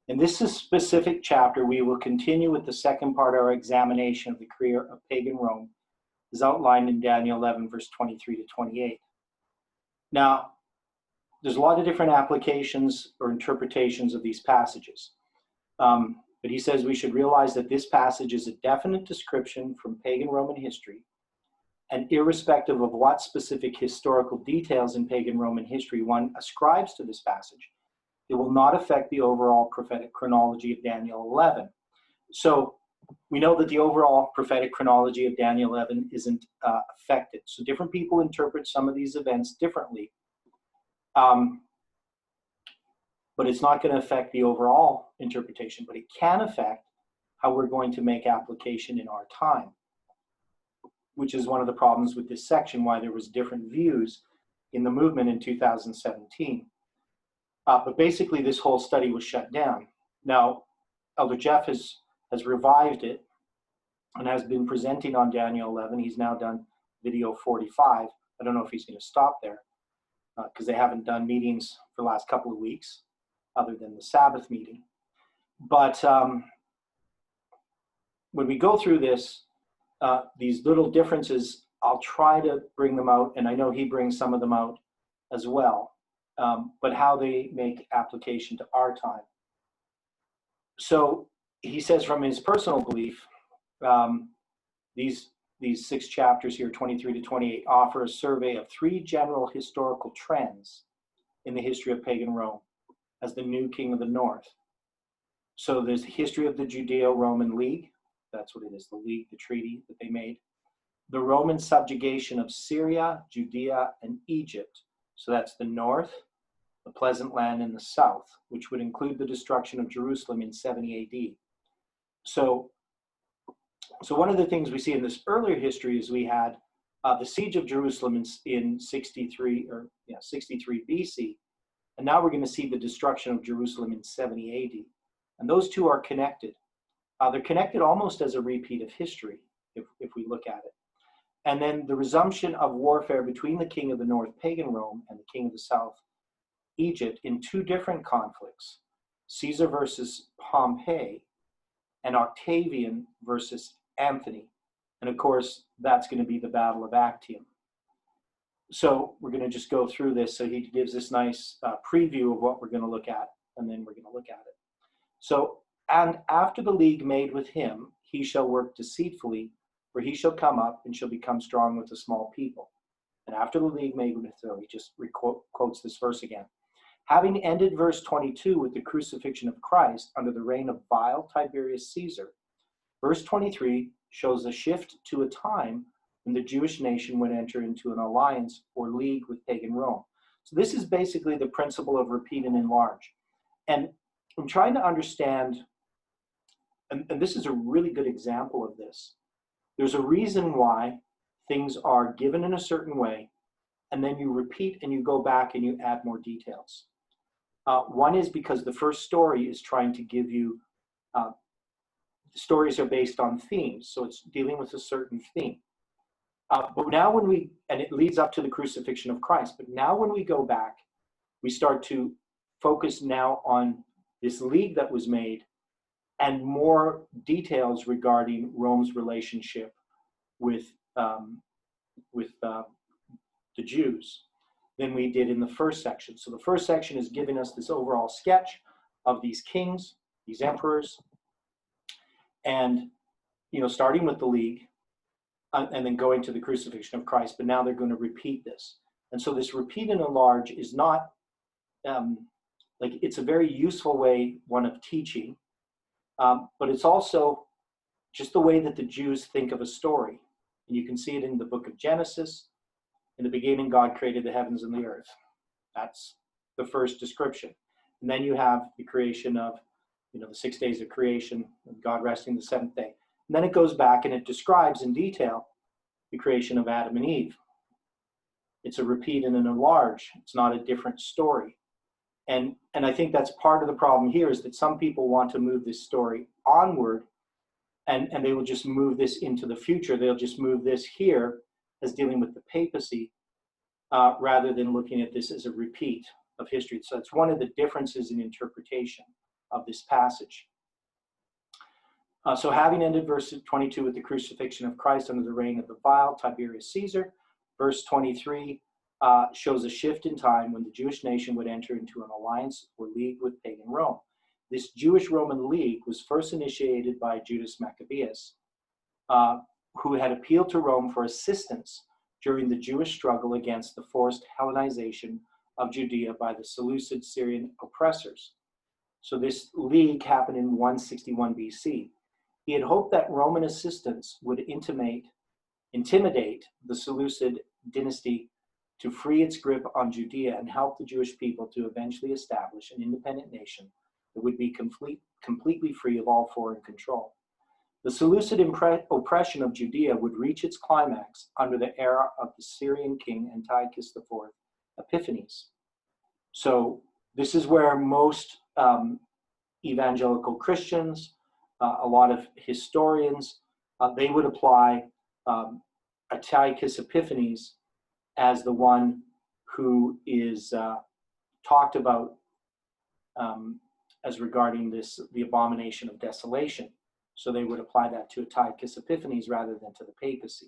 in this specific chapter, we will continue with the second part of our examination of the career of pagan Rome, as outlined in Daniel 11, verse 23 to 28. Now, there's a lot of different applications or interpretations of these passages. But he says we should realize that this passage is a definite description from pagan Roman history, and irrespective of what specific historical details in pagan Roman history one ascribes to this passage, it will not affect the overall prophetic chronology of Daniel 11. So we know that the overall prophetic chronology of Daniel 11 isn't affected. So different people interpret some of these events differently. But it's not going to affect the overall interpretation, but it can affect how we're going to make application in our time, which is one of the problems with this section, why there was different views in the movement in 2017. But basically, this whole study was shut down. Now, Elder Jeff has revived it and has been presenting on Daniel 11. He's now done video 45. I don't know if he's going to stop there because they haven't done meetings for the last couple of weeks other than the Sabbath meeting. But when we go through this, these little differences, I'll try to bring them out, and I know he brings some of them out as well, but how they make application to our time. So he says from his personal belief, these 6 chapters here, 23 to 28, offer a survey of 3 general historical trends in the history of pagan Rome as the new king of the north. So there's the history of the Judeo-Roman League. That's what it is, the league, the treaty that they made. The Roman subjugation of Syria, Judea, and Egypt. So that's the north, the Pleasant Land in the south, which would include the destruction of Jerusalem in 70 AD. So one of the things we see in this earlier history is we had the siege of Jerusalem in 63 BC, and now we're going to see the destruction of Jerusalem in 70 AD. And those two are connected. They're connected almost as a repeat of history, if we look at it. And then the resumption of warfare between the king of the north, pagan Rome, and the king of the south, Egypt, in 2 different conflicts, Caesar versus Pompey, and Octavian versus Anthony. And of course, that's going to be the Battle of Actium. So we're going to just go through this. So he gives this nice preview of what we're going to look at, and then we're going to look at it. So, and after the league made with him, he shall work deceitfully, for he shall come up and shall become strong with a small people. And after the league made with him, he just quotes this verse again. Having ended verse 22 with the crucifixion of Christ under the reign of vile Tiberius Caesar, verse 23 shows a shift to a time when the Jewish nation would enter into an alliance or league with pagan Rome. So this is basically the principle of repeat and enlarge. And I'm trying to understand, and this is a really good example of this. There's a reason why things are given in a certain way, and then you repeat and you go back and you add more details. One is because the first story is trying to give you, stories are based on themes, so it's dealing with a certain theme. But now and it leads up to the crucifixion of Christ, but now when we go back, we start to focus now on this league that was made and more details regarding Rome's relationship with the Jews. than we did in the first section. So the first section is giving us this overall sketch of these kings, these emperors, and starting with the League, and then going to the crucifixion of Christ. But now they're going to repeat this, and so this repeat and enlarge is not it's a very useful one of teaching, but it's also just the way that the Jews think of a story, and you can see it in the book of Genesis. In the beginning, God created the heavens and the earth. That's the first description. And then you have the creation of, the 6 days of creation, and God resting the seventh day. And then it goes back and it describes in detail the creation of Adam and Eve. It's a repeat and an enlarge. It's not a different story. And I think that's part of the problem here, is that some people want to move this story onward, and they will just move this into the future. They'll just move this here as dealing with the papacy, rather than looking at this as a repeat of history. So it's one of the differences in interpretation of this passage. So having ended verse 22 with the crucifixion of Christ under the reign of the vile Tiberius Caesar, verse 23 shows a shift in time when the Jewish nation would enter into an alliance or league with pagan Rome. This Jewish-Roman league was first initiated by Judas Maccabeus, who had appealed to Rome for assistance during the Jewish struggle against the forced Hellenization of Judea by the Seleucid Syrian oppressors. So this league happened in 161 BC. He had hoped that Roman assistance would intimidate the Seleucid dynasty to free its grip on Judea and help the Jewish people to eventually establish an independent nation that would be completely free of all foreign control. The Seleucid oppression of Judea would reach its climax under the era of the Syrian king Antiochus IV Epiphanes. So this is where most evangelical Christians, a lot of historians, they would apply Antiochus Epiphanes as the one who is talked about as regarding the abomination of desolation. So they would apply that to Antiochus Epiphanes rather than to the papacy.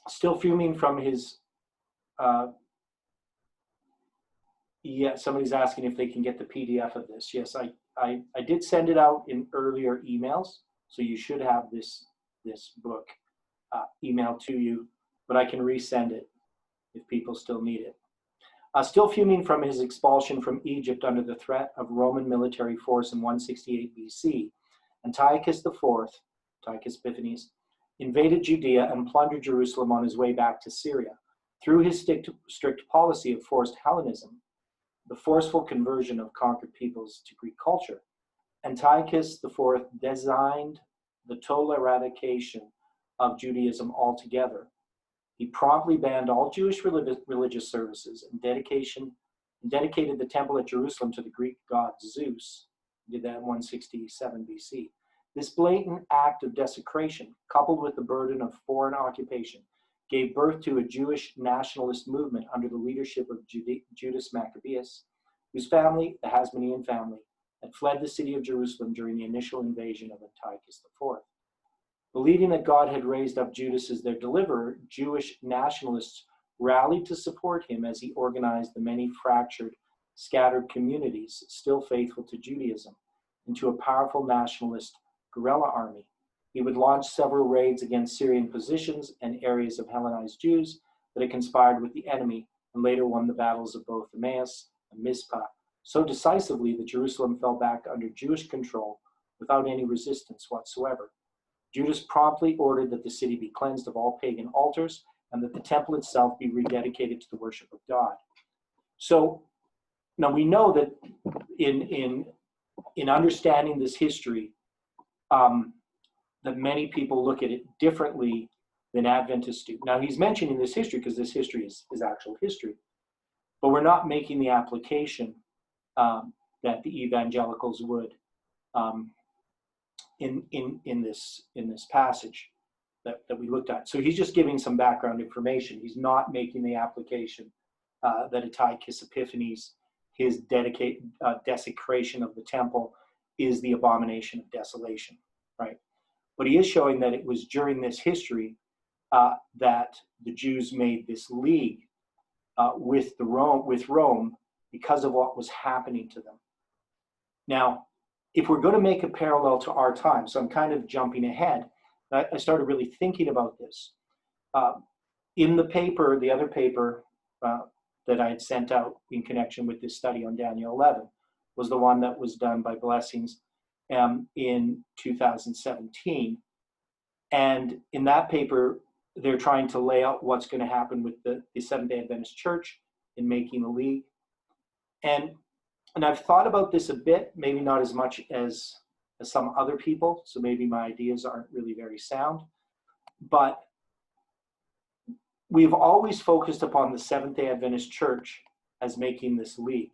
Still fuming from his, somebody's asking if they can get the PDF of this. Yes, I did send it out in earlier emails, so you should have this book emailed to you, but I can resend it if people still need it. Still fuming from his expulsion from Egypt under the threat of Roman military force in 168 BC, Antiochus IV, Antiochus Epiphanes, invaded Judea and plundered Jerusalem on his way back to Syria. Through his strict policy of forced Hellenism, the forceful conversion of conquered peoples to Greek culture, Antiochus IV designed the total eradication of Judaism altogether. He promptly banned all Jewish religious services and dedicated the temple at Jerusalem to the Greek god Zeus. He did that in 167 BC. This blatant act of desecration, coupled with the burden of foreign occupation, gave birth to a Jewish nationalist movement under the leadership of Judas Maccabeus, whose family, the Hasmonean family, had fled the city of Jerusalem during the initial invasion of Antiochus IV. Believing that God had raised up Judas as their deliverer, Jewish nationalists rallied to support him as he organized the many fractured, scattered communities still faithful to Judaism into a powerful nationalist guerrilla army. He would launch several raids against Syrian positions and areas of Hellenized Jews that had conspired with the enemy, and later won the battles of both Emmaus and Mizpah so decisively that Jerusalem fell back under Jewish control without any resistance whatsoever. Judas promptly ordered that the city be cleansed of all pagan altars and that the temple itself be rededicated to the worship of God. So now we know that in understanding this history, that many people look at it differently than Adventists do. Now he's mentioning this history because this history is actual history, but we're not making the application that the evangelicals would in this passage that we looked at. So he's just giving some background information. He's not making the application that Antiochus Epiphanes, his desecration of the temple, is the abomination of desolation, right? But he is showing that it was during this history that the Jews made this league with Rome because of what was happening to them. Now, if we're going to make a parallel to our time, so I'm kind of jumping ahead, I started really thinking about this. In the paper, the other paper that I had sent out in connection with this study on Daniel 11 was the one that was done by Blessings in 2017. And in that paper, they're trying to lay out what's going to happen with the Seventh-day Adventist Church in making a league. And I've thought about this a bit, maybe not as much as some other people, so maybe my ideas aren't really very sound. But we've always focused upon the Seventh-day Adventist Church as making this league.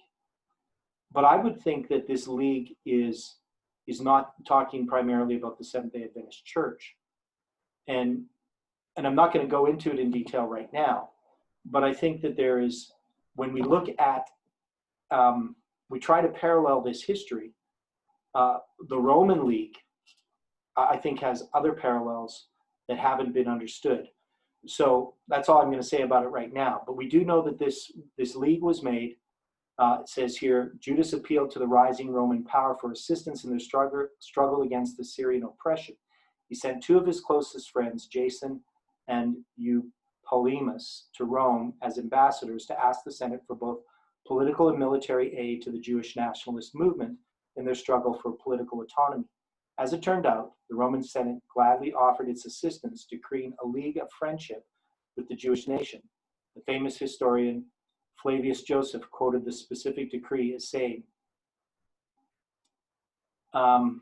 But I would think that this league is not talking primarily about the Seventh-day Adventist Church. And I'm not going to go into it in detail right now, but I think that there is, when we look at, we try to parallel this history, the Roman League, I think, has other parallels that haven't been understood. So that's all I'm going to say about it right now. But we do know that this league was made. It says here, Judas appealed to the rising Roman power for assistance in their struggle against the Syrian oppression. He sent two of his closest friends, Jason and Eupolemus, to Rome as ambassadors to ask the Senate for both political and military aid to the Jewish nationalist movement in their struggle for political autonomy. As it turned out, the Roman Senate gladly offered its assistance to create a league of friendship with the Jewish nation. The famous historian Flavius Joseph quoted the specific decree as saying, the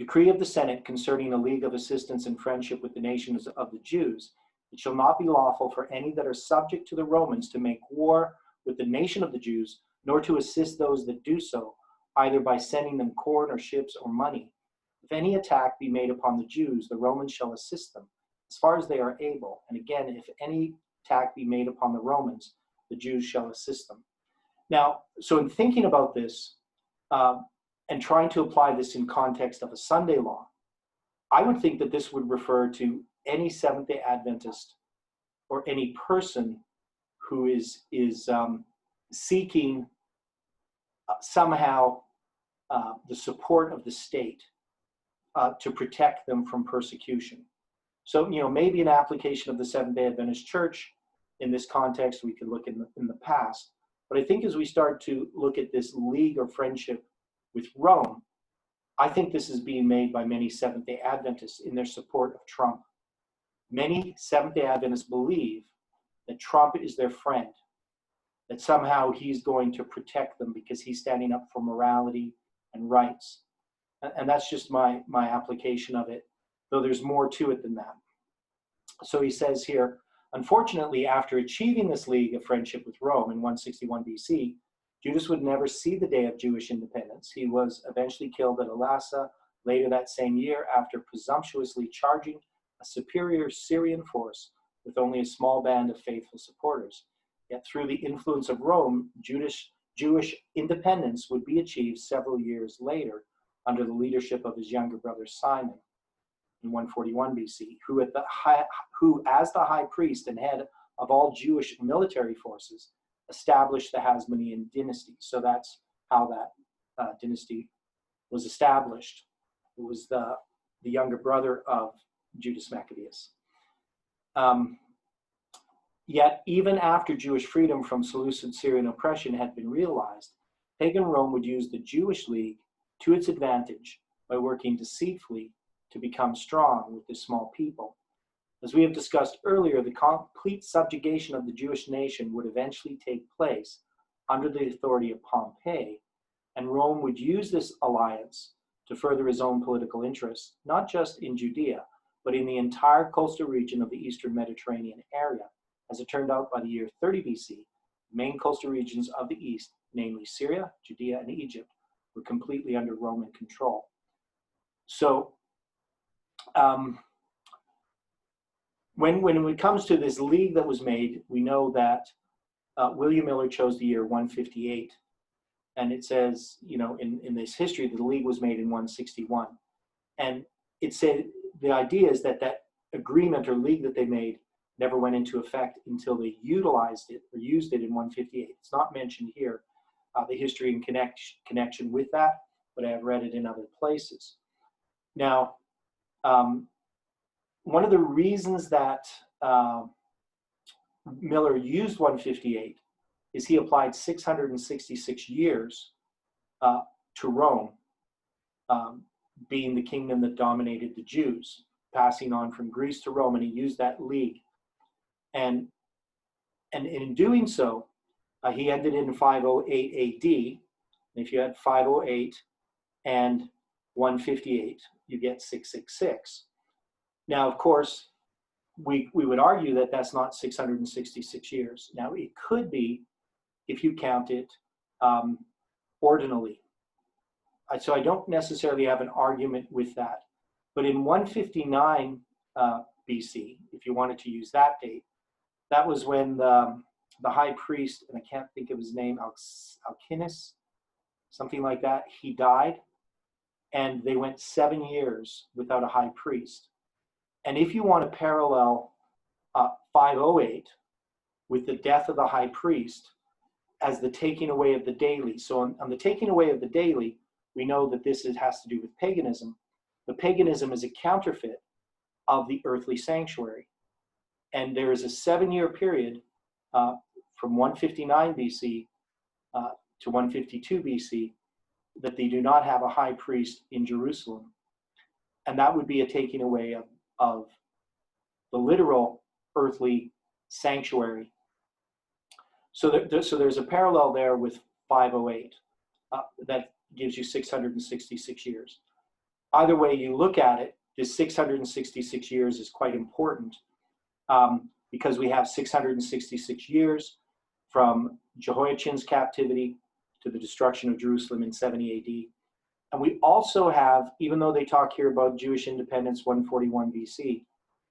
decree of the Senate concerning a league of assistance and friendship with the nations of the Jews, it shall not be lawful for any that are subject to the Romans to make war with the nation of the Jews, nor to assist those that do so, either by sending them corn or ships or money. If any attack be made upon the Jews, the Romans shall assist them, as far as they are able. And again, if any attack be made upon the Romans, the Jews shall assist them. Now, so in thinking about this, and trying to apply this in context of a Sunday law, I would think that this would refer to any Seventh-day Adventist or any person who is seeking somehow the support of the state to protect them from persecution. So, maybe an application of the Seventh-day Adventist Church in this context, we could look in the past. But I think as we start to look at this league or friendship with Rome, I think this is being made by many Seventh-day Adventists in their support of Trump. Many Seventh-day Adventists believe that Trump is their friend, that somehow he's going to protect them because he's standing up for morality and rights. And that's just my application of it, though there's more to it than that. So he says here, unfortunately, after achieving this league of friendship with Rome in 161 BC, Judas would never see the day of Jewish independence. He was eventually killed at Elasa later that same year after presumptuously charging a superior Syrian force with only a small band of faithful supporters. Yet through the influence of Rome, Jewish independence would be achieved several years later under the leadership of his younger brother Simon in 141 BC, who as the high priest and head of all Jewish military forces, established the Hasmonean dynasty. So that's how that dynasty was established. It was the younger brother of Judas Maccabeus. Yet, even after Jewish freedom from Seleucid Syrian oppression had been realized, pagan Rome would use the Jewish League to its advantage by working deceitfully to become strong with this small people. As we have discussed earlier, the complete subjugation of the Jewish nation would eventually take place under the authority of Pompey, and Rome would use this alliance to further his own political interests, not just in Judea, but in the entire coastal region of the Eastern Mediterranean area. As it turned out, by the year 30 BC, the main coastal regions of the East, namely Syria, Judea, and Egypt, were completely under Roman control. So, when it comes to this league that was made, we know that William Miller chose the year 158. And it says, in this history, that the league was made in 161. And it said the idea is that agreement or league that they made never went into effect until they utilized it or used it in 158. It's not mentioned here, the history and connection with that, but I have read it in other places. Now, one of the reasons that Miller used 158 is he applied 666 years to Rome, being the kingdom that dominated the Jews, passing on from Greece to Rome, and he used that league. And in doing so, he ended in 508 AD. And if you had 508 and 158, you get 666. Now, of course, we would argue that that's not 666 years. Now, it could be if you count it ordinally. So I don't necessarily have an argument with that. But in 159 BC, if you wanted to use that date, that was when the high priest, and I can't think of his name, Alcinous, something like that, he died. And they went 7 years without a high priest. And if you want to parallel 508 with the death of the high priest as the taking away of the daily. So on the taking away of the daily, we know that this has to do with paganism. The paganism is a counterfeit of the earthly sanctuary. And there is a 7-year period from 159 BC to 152 BC that they do not have a high priest in Jerusalem. And that would be a taking away of the literal earthly sanctuary. So there's a parallel there with 508 that gives you 666 years. Either way you look at it, this 666 years is quite important because we have 666 years from Jehoiachin's captivity to the destruction of Jerusalem in 70 AD. And we also have, even though they talk here about Jewish independence 141 BC,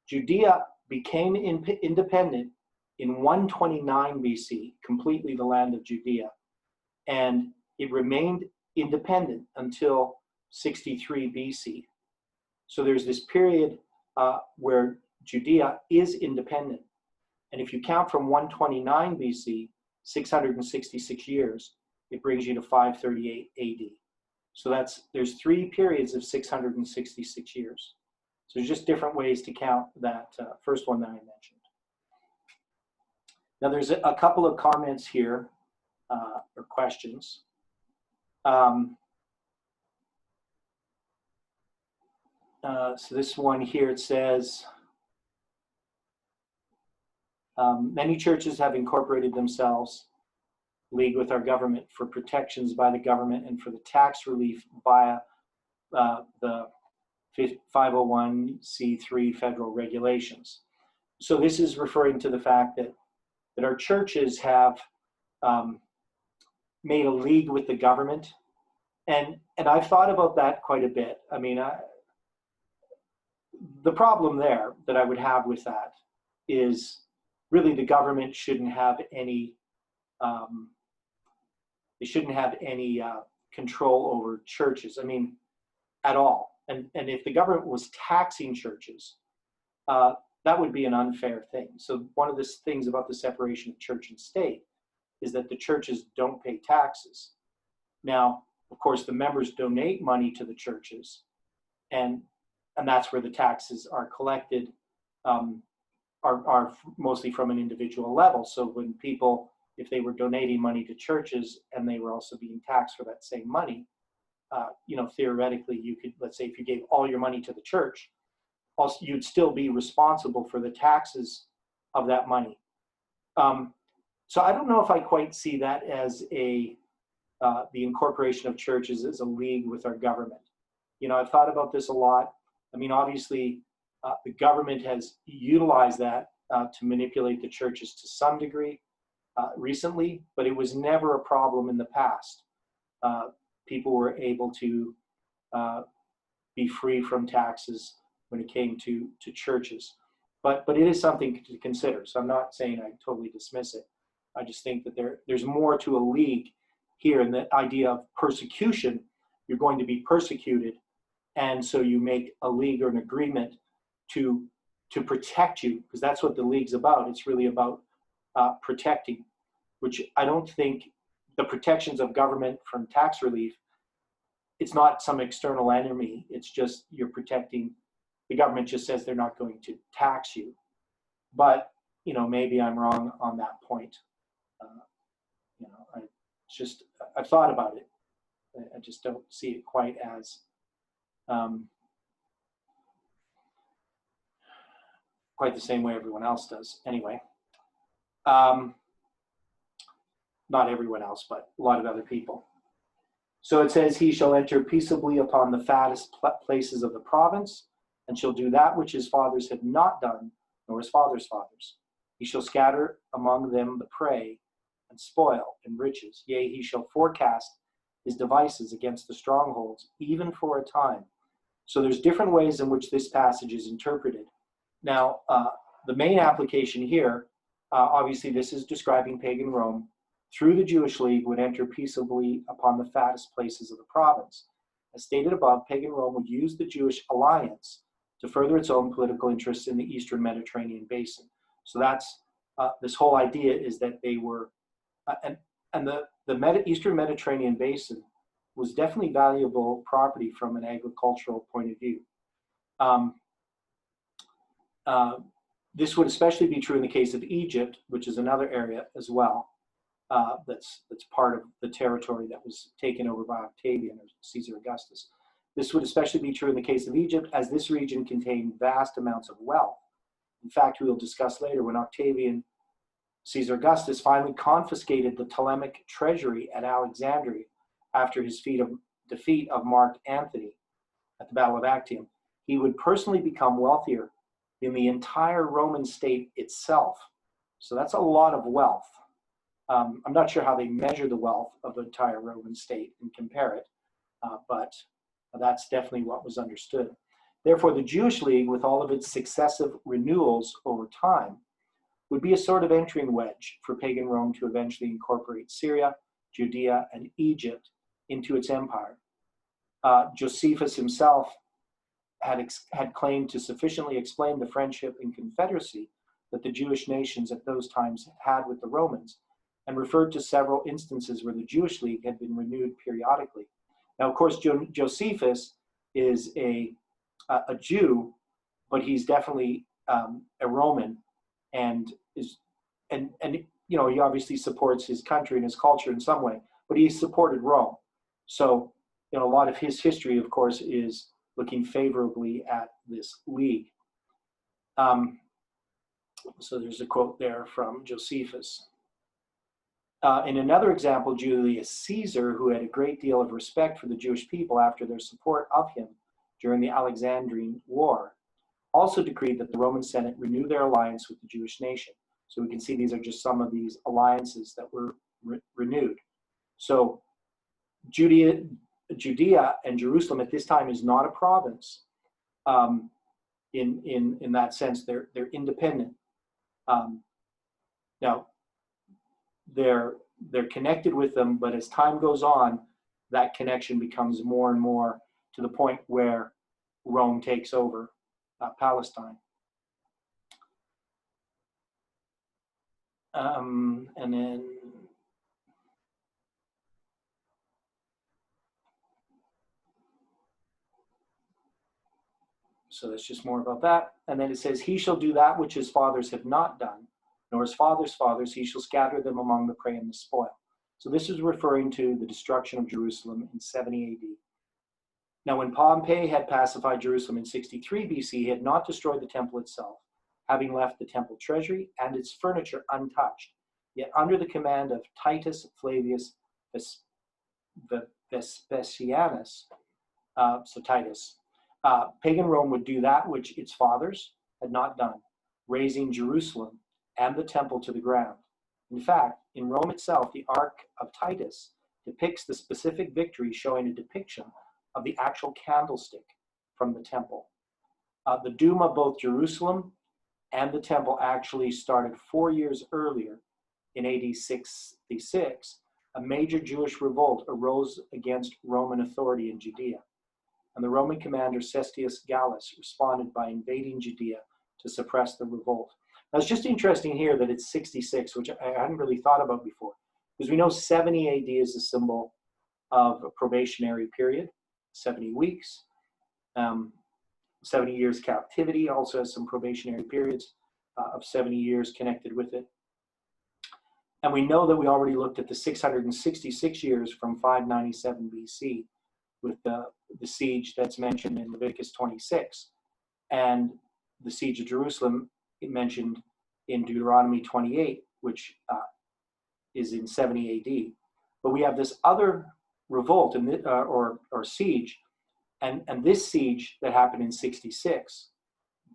Judea became independent in 129 BC, completely the land of Judea. And it remained independent until 63 BC. So there's this period where Judea is independent. And if you count from 129 BC, 666 years, it brings you to 538 AD. So there's 3 periods of 666 years. So there's just different ways to count that first one that I mentioned. Now there's a couple of comments here, or questions. So this one here, it says, many churches have incorporated themselves, league with our government for protections by the government and for the tax relief via the 501c3 federal regulations. So this is referring to the fact that our churches have made a league with the government. And I've thought about that quite a bit. I mean, the problem there that I would have with that is really the government shouldn't have any control over churches. I mean, at all. And if the government was taxing churches, that would be an unfair thing. So one of the things about the separation of church and state is that the churches don't pay taxes. Now, of course, the members donate money to the churches, and that's where the taxes are collected, are mostly from an individual level. So when people, if they were donating money to churches and they were also being taxed for that same money, theoretically, you could, let's say if you gave all your money to the church, also you'd still be responsible for the taxes of that money. So I don't know if I quite see that as the incorporation of churches as a league with our government. I've thought about this a lot. I mean, obviously, the government has utilized that to manipulate the churches to some degree recently, but it was never a problem in the past. People were able to be free from taxes when it came to churches. But it is something to consider. So I'm not saying I totally dismiss it. I just think that there's more to a league here, and the idea of persecution. You're going to be persecuted, and so you make a league or an agreement to to protect you, because that's what the League's about. It's really about protecting, which I don't think the protections of government from tax relief, it's not some external enemy. It's just you're protecting. The government just says they're not going to tax you. But, you know, maybe I'm wrong on that point. You know, I've thought about it. I just don't see it quite as quite the same way everyone else does. Anyway, not everyone else, but a lot of other people. So it says, he shall enter peaceably upon the fattest places of the province, and shall do that which his fathers had not done, nor his fathers' fathers. He shall scatter among them the prey, and spoil, and riches. Yea, he shall forecast his devices against the strongholds, even for a time. So there's different ways in which this passage is interpreted. Now, the main application here, obviously this is describing pagan Rome, through the Jewish League would enter peaceably upon the fattest places of the province. As stated above, pagan Rome would use the Jewish alliance to further its own political interests in the Eastern Mediterranean basin. So that's this whole idea is that they were, and the Eastern Mediterranean basin was definitely valuable property from an agricultural point of view. This would especially be true in the case of Egypt, which is another area as well. That's part of the territory that was taken over by Octavian or Caesar Augustus. This would especially be true in the case of Egypt, as this region contained vast amounts of wealth. In fact, we will discuss later when Octavian, Caesar Augustus, finally confiscated the Ptolemaic treasury at Alexandria after his defeat of Mark Antony at the Battle of Actium. He would personally become wealthier than the entire Roman state itself. So that's a lot of wealth. I'm not sure how they measure the wealth of the entire Roman state and compare it, but that's definitely what was understood. Therefore, the Jewish League, with all of its successive renewals over time, would be a sort of entering wedge for pagan Rome to eventually incorporate Syria, Judea, and Egypt into its empire. Josephus himself had claimed to sufficiently explain the friendship and confederacy that the Jewish nations at those times had with the Romans, and referred to several instances where the Jewish League had been renewed periodically. Now, of course, Josephus is a Jew, but he's definitely a Roman, and you know, he obviously supports his country and his culture in some way, but he supported Rome. So, you know, a lot of his history, of course, is looking favorably at this league. So there's a quote there from Josephus. In another example, Julius Caesar, who had a great deal of respect for the Jewish people after their support of him during the Alexandrine War, also decreed that the Roman Senate renew their alliance with the Jewish nation. So we can see these are just some of these alliances that were renewed. So Judea and Jerusalem at this time is not a province. In that sense, they're independent. Now, they're connected with them, but as time goes on, that connection becomes more and more to the point where Rome takes over Palestine. And then so that's just more about that. And then it says, he shall do that which his fathers have not done, nor his fathers' fathers. He shall scatter them among the prey and the spoil. So this is referring to the destruction of Jerusalem in 70 AD. Now, when Pompey had pacified Jerusalem in 63 BC, he had not destroyed the temple itself, having left the temple treasury and its furniture untouched. Yet under the command of Titus Flavius Vespasianus, so Titus, pagan Rome would do that which its fathers had not done, razing Jerusalem and the temple to the ground. In fact, in Rome itself, the Ark of Titus depicts the specific victory, showing a depiction of the actual candlestick from the temple. The doom of both Jerusalem and the temple actually started 4 years earlier in AD 66. A major Jewish revolt arose against Roman authority in Judea, and the Roman commander Cestius Gallus responded by invading Judea to suppress the revolt. Now, it's just interesting here that it's 66, which I hadn't really thought about before, because we know 70 AD is a symbol of a probationary period, 70 weeks. 70 years captivity also has some probationary periods of 70 years connected with it. And we know that we already looked at the 666 years from 597 BC with the siege that's mentioned in Leviticus 26, and the siege of Jerusalem mentioned in Deuteronomy 28, which is in 70 AD. But we have this other revolt or siege, and this siege that happened in 66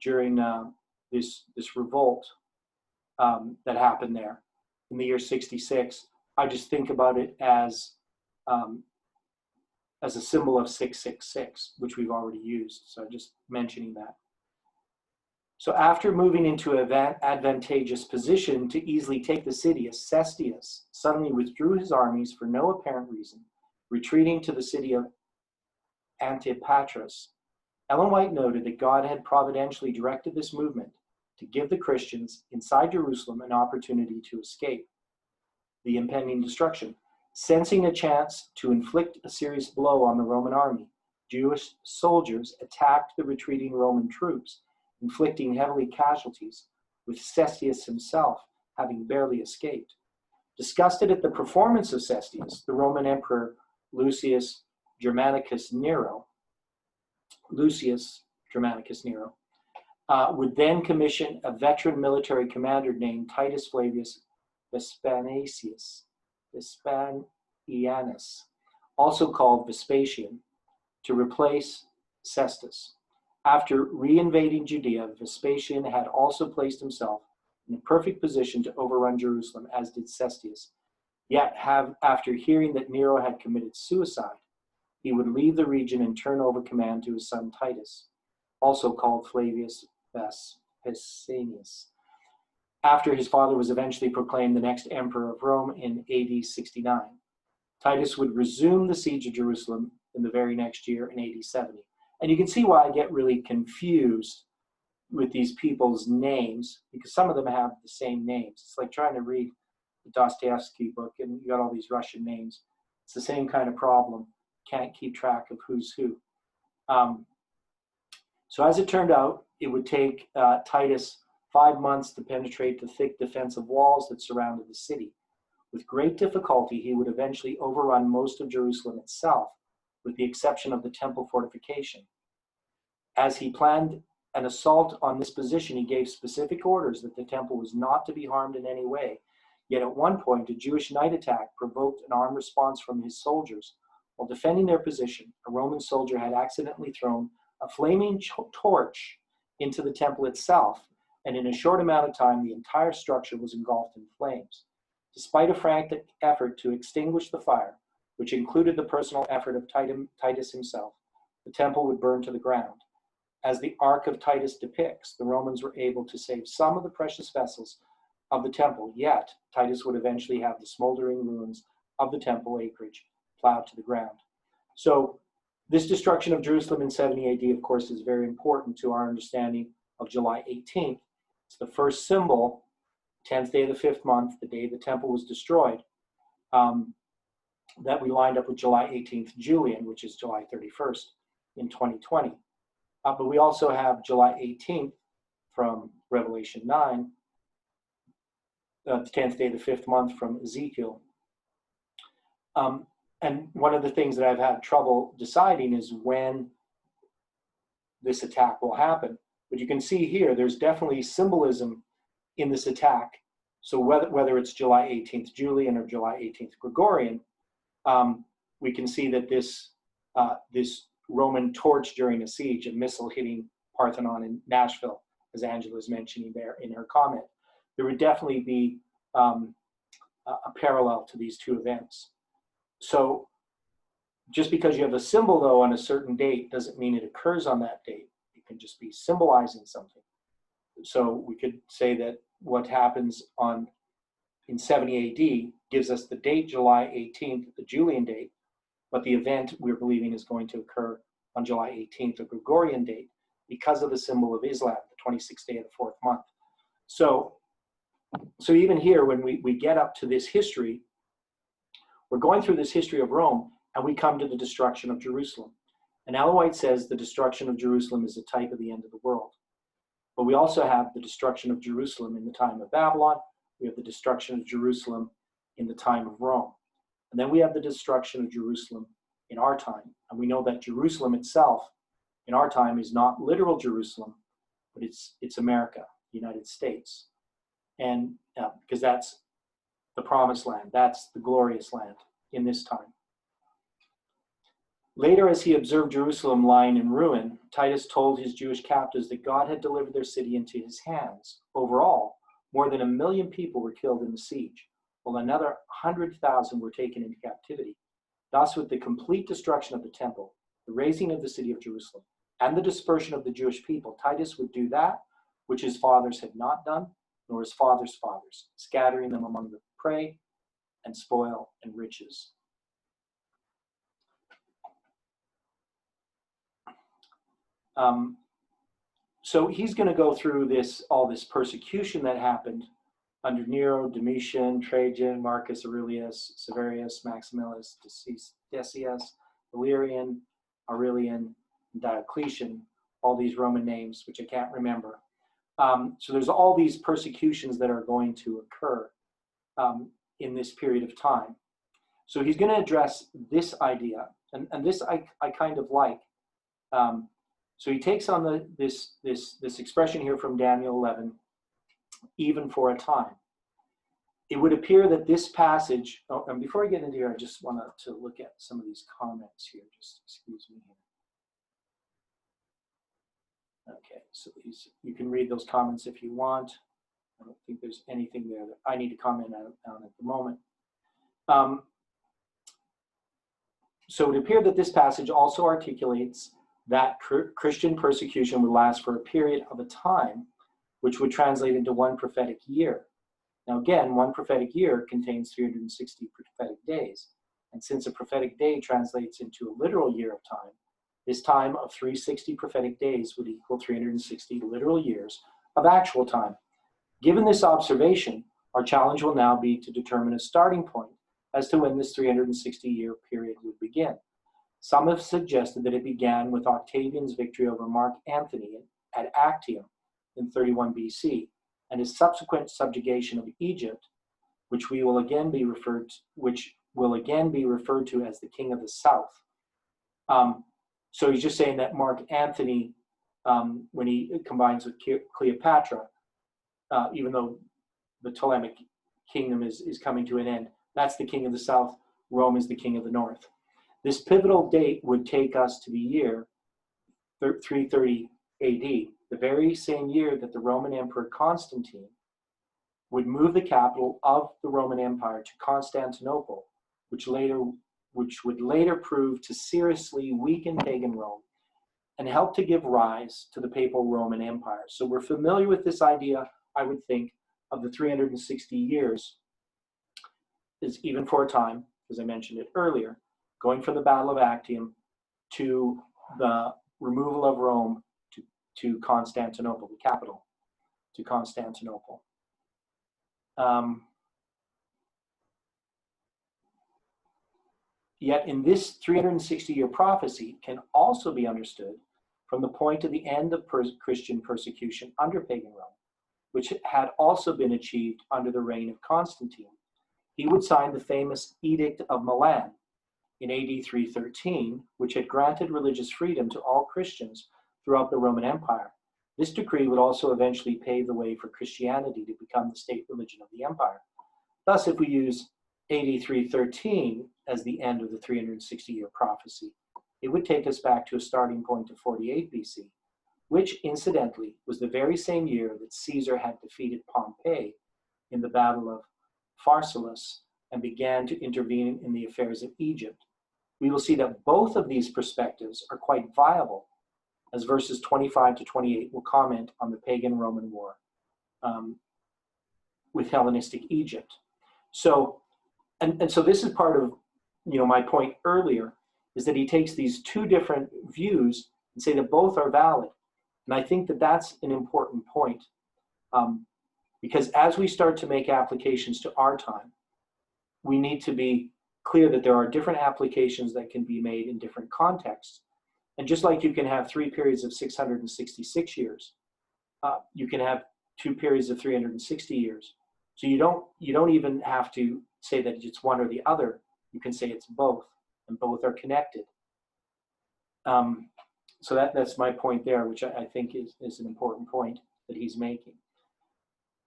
during this revolt that happened there in the year 66. I just think about it as a symbol of 666, which we've already used. So just mentioning that. So after moving into an advantageous position to easily take the city, Cestius suddenly withdrew his armies for no apparent reason, retreating to the city of Antipatris. Ellen White noted that God had providentially directed this movement to give the Christians inside Jerusalem an opportunity to escape the impending destruction. Sensing a chance to inflict a serious blow on the Roman army, Jewish soldiers attacked the retreating Roman troops, inflicting heavy casualties, with Cestius himself having barely escaped. Disgusted at the performance of Cestius, the Roman Emperor Lucius Germanicus Nero would then commission a veteran military commander named Titus Flavius Vespasianus, also called Vespasian, to replace Cestus. After reinvading Judea, Vespasian had also placed himself in a perfect position to overrun Jerusalem, as did Cestius. Yet, after hearing that Nero had committed suicide, he would leave the region and turn over command to his son Titus, also called Flavius Vespasianus, after his father was eventually proclaimed the next emperor of Rome in AD 69. Titus would resume the siege of Jerusalem in the very next year in AD 70. And you can see why I get really confused with these people's names, because some of them have the same names. It's like trying to read the Dostoevsky book and you got all these Russian names. It's the same kind of problem. Can't keep track of who's who. So as it turned out, it would take Titus 5 months to penetrate the thick defensive walls that surrounded the city. With great difficulty, he would eventually overrun most of Jerusalem itself, with the exception of the temple fortification. As he planned an assault on this position, he gave specific orders that the temple was not to be harmed in any way. Yet at one point, a Jewish night attack provoked an armed response from his soldiers. While defending their position, a Roman soldier had accidentally thrown a flaming torch into the temple itself, and in a short amount of time, the entire structure was engulfed in flames. Despite a frantic effort to extinguish the fire, which included the personal effort of Titus himself, the temple would burn to the ground. As the Ark of Titus depicts, the Romans were able to save some of the precious vessels of the temple, yet Titus would eventually have the smoldering ruins of the temple acreage plowed to the ground. So this destruction of Jerusalem in 70 AD, of course, is very important to our understanding of July 18th. It's the first symbol, 10th day of the 5th month, the day the temple was destroyed, that we lined up with July 18th Julian, which is July 31st in 2020. But we also have July 18th from Revelation 9, the 10th day of the 5th month from Ezekiel. And one of the things that I've had trouble deciding is when this attack will happen. But you can see here, there's definitely symbolism in this attack. So whether it's July 18th Julian or July 18th Gregorian, we can see that this Roman torch during a siege, a missile hitting Parthenon in Nashville, as Angela is mentioning there in her comment, there would definitely be a parallel to these two events. So just because you have a symbol, though, on a certain date doesn't mean it occurs on that date. It can just be symbolizing something. So we could say that what happens in 70 AD gives us the date July 18th, the Julian date, but the event we're believing is going to occur on July 18th, the Gregorian date, because of the symbol of Islam, the 26th day of the fourth month. So even here, when we get up to this history, we're going through this history of Rome, and we come to the destruction of Jerusalem. And Ellen White says the destruction of Jerusalem is a type of the end of the world. But we also have the destruction of Jerusalem in the time of Babylon. We have the destruction of Jerusalem in the time of Rome. And then we have the destruction of Jerusalem in our time. And we know that Jerusalem itself in our time is not literal Jerusalem, but it's America, the United States. And because that's the promised land, that's the glorious land in this time. Later, as he observed Jerusalem lying in ruin, Titus told his Jewish captives that God had delivered their city into his hands. Overall, more than 1 million people were killed in the siege, while another 100,000 were taken into captivity. Thus, with the complete destruction of the temple, the razing of the city of Jerusalem, and the dispersion of the Jewish people, Titus would do that which his fathers had not done, nor his fathers' fathers, scattering them among the prey and spoil and riches. So he's going to go through all this persecution that happened under Nero, Domitian, Trajan, Marcus Aurelius, Severius, Maximinus, Decius, Valerian, Aurelian, and Diocletian, all these Roman names, which I can't remember. So there's all these persecutions that are going to occur in this period of time. So he's going to address this idea, and this I kind of like. So he takes on this expression here from Daniel 11, even for a time. It would appear that this passage, and before I get into here, I just want to look at some of these comments here. Just excuse me here. Okay, so you can read those comments if you want. I don't think there's anything there that I need to comment on at the moment. So it would appear that this passage also articulates that Christian persecution would last for a period of a time, which would translate into one prophetic year. Now again, one prophetic year contains 360 prophetic days. And since a prophetic day translates into a literal year of time, this time of 360 prophetic days would equal 360 literal years of actual time. Given this observation, our challenge will now be to determine a starting point as to when this 360-year period would begin. Some have suggested that it began with Octavian's victory over Mark Antony at Actium in 31 BC, and his subsequent subjugation of Egypt, which will again be referred to as the King of the South. So he's just saying that Mark Antony, when he combines with Cleopatra, even though the Ptolemaic kingdom is coming to an end, that's the King of the South. Rome is the King of the North. This pivotal date would take us to the year 330 AD, the very same year that the Roman Emperor Constantine would move the capital of the Roman Empire to Constantinople, which would later prove to seriously weaken pagan Rome and help to give rise to the papal Roman Empire. So we're familiar with this idea, I would think, of the 360 years is even for a time, as I mentioned it earlier, going from the Battle of Actium to the removal of Rome to Constantinople, the capital, to Constantinople. Yet in this 360-year prophecy can also be understood from the point of the end of Christian persecution under pagan Rome, which had also been achieved under the reign of Constantine. He would sign the famous Edict of Milan in AD 313, which had granted religious freedom to all Christians throughout the Roman Empire. This decree would also eventually pave the way for Christianity to become the state religion of the empire. Thus, if we use AD 313 as the end of the 360-year prophecy, it would take us back to a starting point of 48 BC, which incidentally was the very same year that Caesar had defeated Pompey in the Battle of Pharsalus and began to intervene in the affairs of Egypt. We will see that both of these perspectives are quite viable, as verses 25 to 28 will comment on the pagan Roman war with Hellenistic Egypt. So, and so this is part of, my point earlier, is that he takes these two different views and say that both are valid. And I think that that's an important point, because as we start to make applications to our time, we need to be clear that there are different applications that can be made in different contexts. And just like you can have 3 periods of 666 years, you can have 2 periods of 360 years. So you don't even have to say that it's one or the other. You can say it's both, and both are connected. So that's my point there, which I think is an important point that he's making.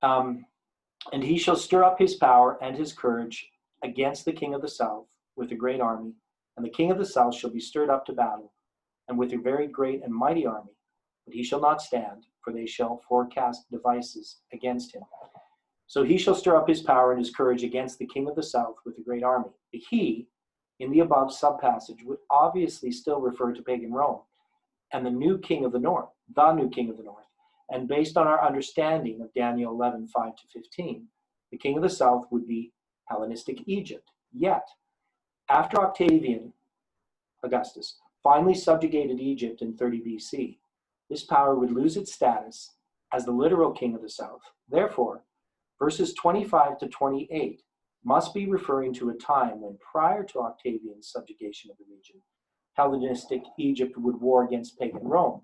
And he shall stir up his power and his courage against the king of the south with a great army, and the king of the south shall be stirred up to battle, and with a very great and mighty army, but he shall not stand, for they shall forecast devices against him. So he shall stir up his power and his courage against the king of the south with a great army. The he, in the above subpassage, would obviously still refer to pagan Rome, and the new king of the north, And based on our understanding of Daniel 11, 5-15, the king of the south would be Hellenistic Egypt. Yet, after Octavian Augustus finally subjugated Egypt in 30 BC, this power would lose its status as the literal king of the south. Therefore, verses 25-28 must be referring to a time when, prior to Octavian's subjugation of the region, Hellenistic Egypt would war against pagan Rome.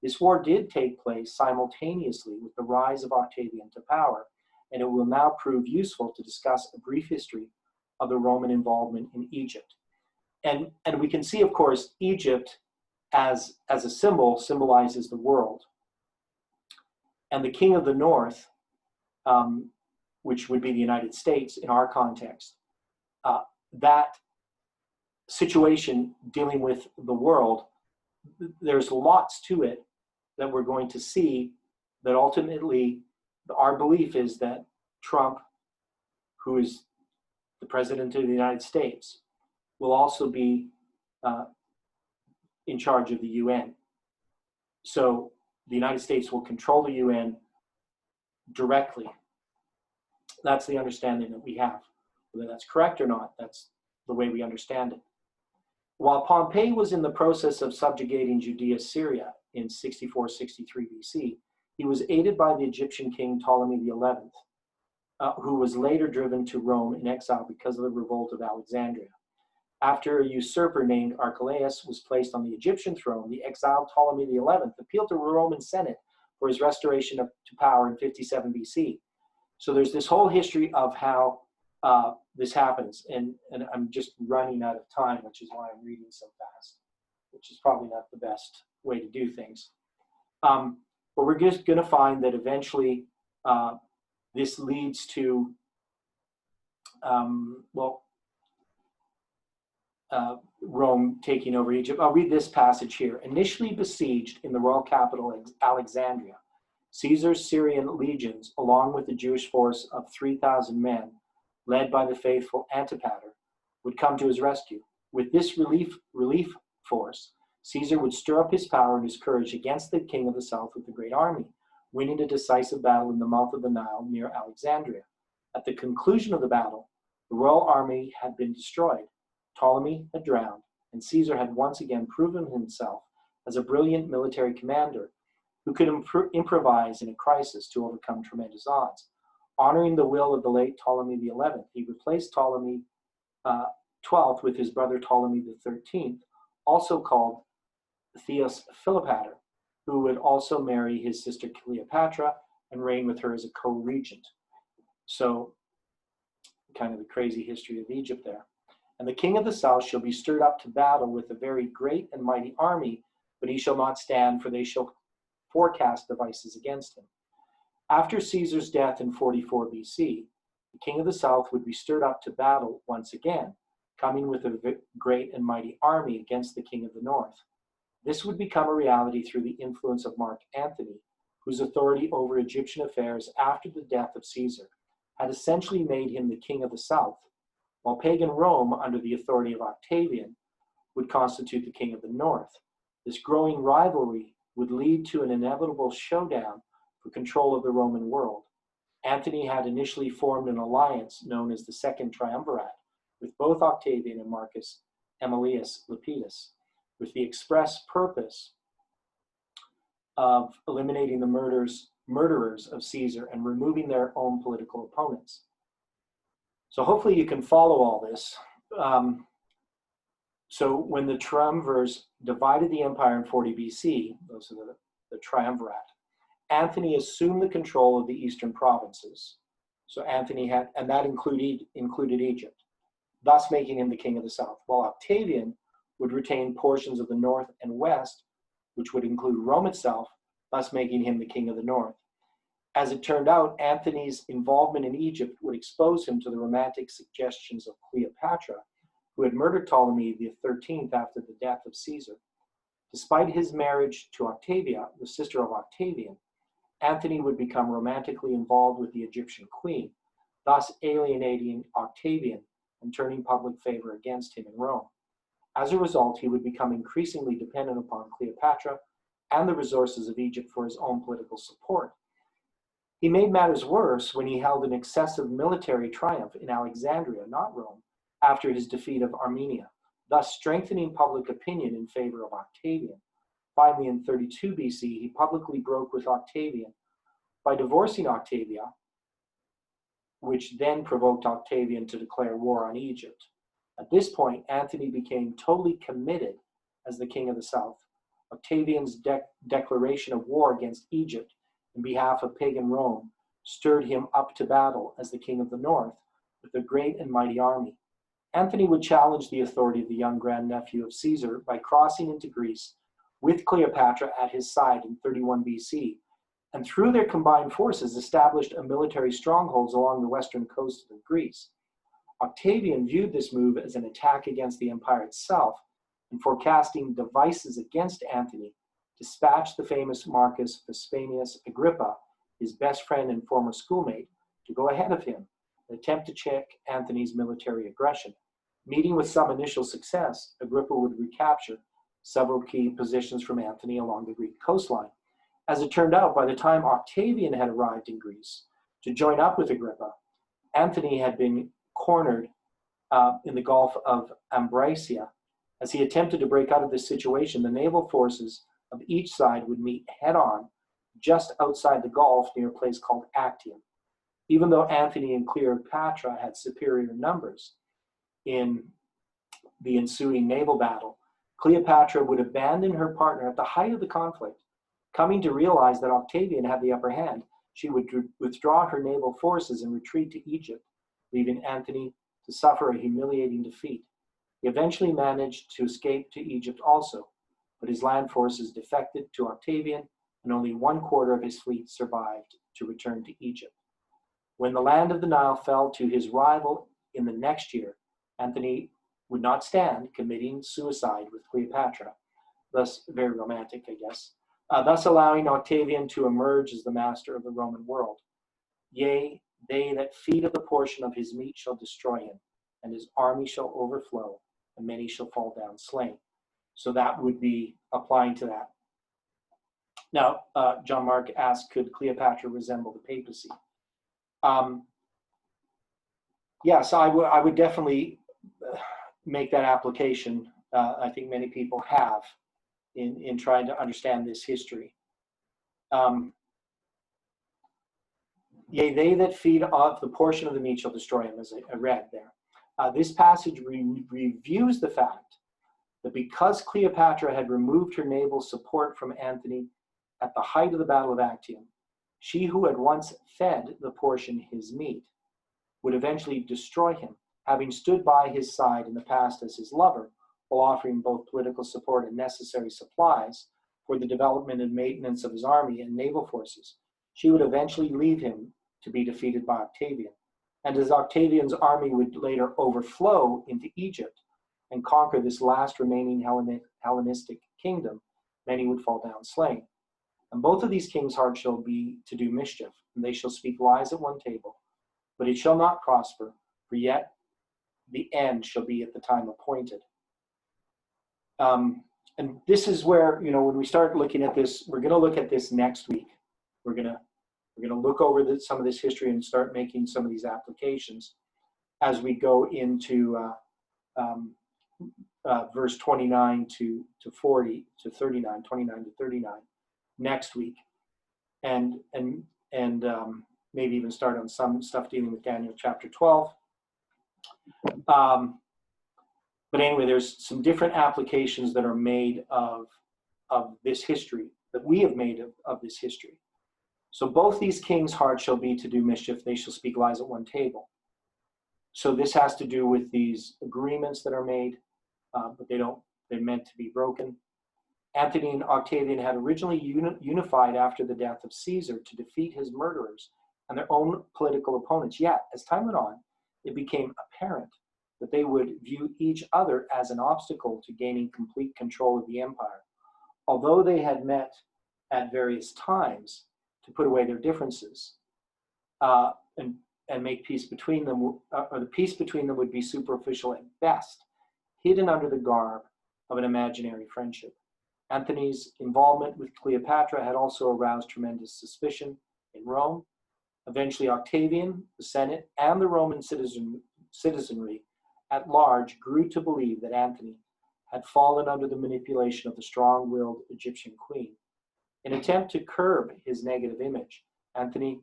This war did take place simultaneously with the rise of Octavian to power, and it will now prove useful to discuss a brief history of the Roman involvement in Egypt. And we can see, of course, Egypt as a symbol symbolizes the world. And the king of the north, which would be the United States in our context, that situation dealing with the world, there's lots to it that we're going to see, that ultimately our belief is that Trump, who is the president of the United States, will also be in charge of the UN. So the United States will control the UN directly. That's the understanding that we have. Whether that's correct or not, that's the way we understand it. While Pompey was in the process of subjugating Judea, Syria in 64-63 BC, he was aided by the Egyptian king Ptolemy XI, who was later driven to Rome in exile because of the revolt of Alexandria. After a usurper named Archelaus was placed on the Egyptian throne, the exiled Ptolemy XI appealed to the Roman Senate for his restoration to power in 57 BC. So there's this whole history of how this happens, and I'm just running out of time, which is why I'm reading so fast, which is probably not the best way to do things. But we're just going to find that eventually this leads to, Rome taking over Egypt. I'll read this passage here. Initially besieged in the royal capital, Alexandria, Caesar's Syrian legions, along with a Jewish force of 3,000 men, led by the faithful Antipater, would come to his rescue. With this relief force, Caesar would stir up his power and his courage against the king of the south with a great army, winning a decisive battle in the mouth of the Nile near Alexandria. At the conclusion of the battle, the royal army had been destroyed, Ptolemy had drowned, and Caesar had once again proven himself as a brilliant military commander who could improvise in a crisis to overcome tremendous odds. Honoring the will of the late Ptolemy XI, he replaced Ptolemy XII with his brother Ptolemy XIII, also called Theos Philopator, who would also marry his sister Cleopatra and reign with her as a co-regent. So, kind of the crazy history of Egypt there. And the king of the south shall be stirred up to battle with a very great and mighty army, but he shall not stand, for they shall forecast devices against him. After Caesar's death in 44 BC, the king of the south would be stirred up to battle once again, coming with a great and mighty army against the king of the north. This would become a reality through the influence of Mark Antony, whose authority over Egyptian affairs after the death of Caesar had essentially made him the king of the south, while pagan Rome, under the authority of Octavian, would constitute the king of the north. This growing rivalry would lead to an inevitable showdown for control of the Roman world. Antony had initially formed an alliance known as the Second Triumvirate with both Octavian and Marcus Aemilius Lepidus, with the express purpose of eliminating the murderers of Caesar and removing their own political opponents. So hopefully you can follow all this. So when the triumvirs divided the empire in 40 BC, those are the triumvirate, Anthony assumed the control of the eastern provinces. So Anthony had, and that included Egypt, thus making him the king of the south, while Octavian would retain portions of the north and west, which would include Rome itself, thus making him the king of the north. As it turned out, Anthony's involvement in Egypt would expose him to the romantic suggestions of Cleopatra, who had murdered Ptolemy XIII after the death of Caesar. Despite his marriage to Octavia, the sister of Octavian, Anthony would become romantically involved with the Egyptian queen, thus alienating Octavian and turning public favor against him in Rome. As a result, he would become increasingly dependent upon Cleopatra and the resources of Egypt for his own political support. He made matters worse when he held an excessive military triumph in Alexandria, not Rome, after his defeat of Armenia, thus strengthening public opinion in favor of Octavian. Finally, in 32 BC, he publicly broke with Octavian by divorcing Octavia, which then provoked Octavian to declare war on Egypt. At this point, Anthony became totally committed as the king of the south. Octavian's declaration of war against Egypt in behalf of pagan Rome stirred him up to battle as the king of the north with a great and mighty army. Anthony would challenge the authority of the young grandnephew of Caesar by crossing into Greece with Cleopatra at his side in 31 BC, and through their combined forces established a military strongholds along the western coast of Greece. Octavian viewed this move as an attack against the empire itself, and forecasting devices against Anthony, dispatched the famous Marcus Vespasianus Agrippa, his best friend and former schoolmate, to go ahead of him and attempt to check Anthony's military aggression. Meeting with some initial success, Agrippa would recapture several key positions from Anthony along the Greek coastline. As it turned out, by the time Octavian had arrived in Greece to join up with Agrippa, Anthony had been cornered in the Gulf of Ambracia. As he attempted to break out of this situation, the naval forces of each side would meet head-on just outside the Gulf near a place called Actium. Even though Anthony and Cleopatra had superior numbers in the ensuing naval battle, Cleopatra would abandon her partner at the height of the conflict. Coming to realize that Octavian had the upper hand, she would withdraw her naval forces and retreat to Egypt, leaving Anthony to suffer a humiliating defeat. He eventually managed to escape to Egypt also, but his land forces defected to Octavian, and only 1/4 of his fleet survived to return to Egypt. When the land of the Nile fell to his rival in the next year, Anthony would not stand, committing suicide with Cleopatra, thus very romantic, I guess, thus allowing Octavian to emerge as the master of the Roman world. Yea, they that feed of the portion of his meat shall destroy him, and his army shall overflow, and many shall fall down slain. So that would be applying to that. Now, John Mark asked, could Cleopatra resemble the papacy? Yes, I would definitely make that application. I think many people have in trying to understand this history. Yea, they that feed off the portion of the meat shall destroy him, as I read there. This passage reviews the fact that because Cleopatra had removed her naval support from Anthony at the height of the Battle of Actium, she who had once fed the portion his meat would eventually destroy him, having stood by his side in the past as his lover, while offering both political support and necessary supplies for the development and maintenance of his army and naval forces. She would eventually leave him to be defeated by Octavian. And as Octavian's army would later overflow into Egypt and conquer this last remaining Hellenistic kingdom, many would fall down slain. And both of these kings' hearts shall be to do mischief, and they shall speak lies at one table, but it shall not prosper, for yet the end shall be at the time appointed. And this is where, when we start looking at this, we're going to look at this next week. We're going to look over some of this history and start making some of these applications as we go into verse 29 to 40 to 39, 29 to 39. next week, and maybe even start on some stuff dealing with Daniel chapter 12. But anyway, there's some different applications that are made of this history, that we have made of this history. So both these kings' hearts shall be to do mischief, they shall speak lies at one table. So this has to do with these agreements that are made, but they're meant to be broken. Antony and Octavian had originally unified after the death of Caesar to defeat his murderers and their own political opponents. Yet, as time went on, it became apparent that they would view each other as an obstacle to gaining complete control of the empire. Although they had met at various times to put away their differences and make peace between them, or the peace between them would be superficial at best, hidden under the garb of an imaginary friendship. Antony's involvement with Cleopatra had also aroused tremendous suspicion in Rome. Eventually, Octavian, the Senate, and the Roman citizenry at large grew to believe that Antony had fallen under the manipulation of the strong-willed Egyptian queen. In an attempt to curb his negative image, Antony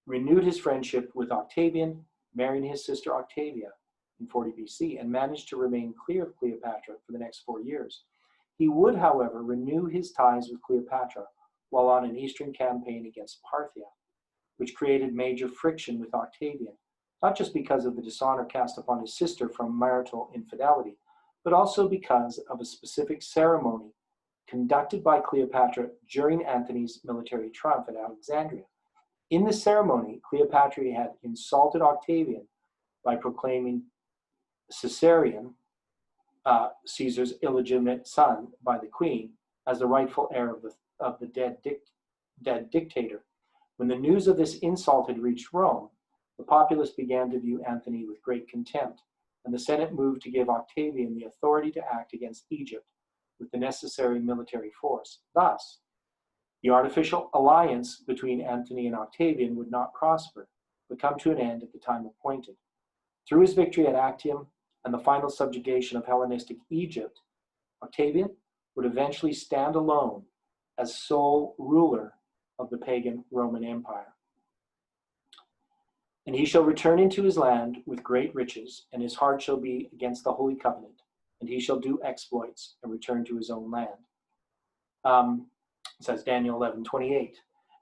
renewed his friendship with Octavian, marrying his sister Octavia in 40 BC, and managed to remain clear of Cleopatra for the next 4 years. He would, however, renew his ties with Cleopatra while on an eastern campaign against Parthia, which created major friction with Octavian, not just because of the dishonor cast upon his sister from marital infidelity, but also because of a specific ceremony conducted by Cleopatra during Antony's military triumph at Alexandria. In this ceremony, Cleopatra had insulted Octavian by proclaiming Caesarion, Caesar's illegitimate son by the queen, as the rightful heir of the dead dictator. When the news of this insult had reached Rome, the populace began to view Antony with great contempt, and the Senate moved to give Octavian the authority to act against Egypt with the necessary military force. Thus, the artificial alliance between Antony and Octavian would not prosper, but come to an end at the time appointed. Through his victory at Actium and the final subjugation of Hellenistic Egypt, Octavian would eventually stand alone as sole ruler of the pagan Roman Empire. And he shall return into his land with great riches, and his heart shall be against the Holy Covenant, and he shall do exploits and return to his own land. Says Daniel 11:28.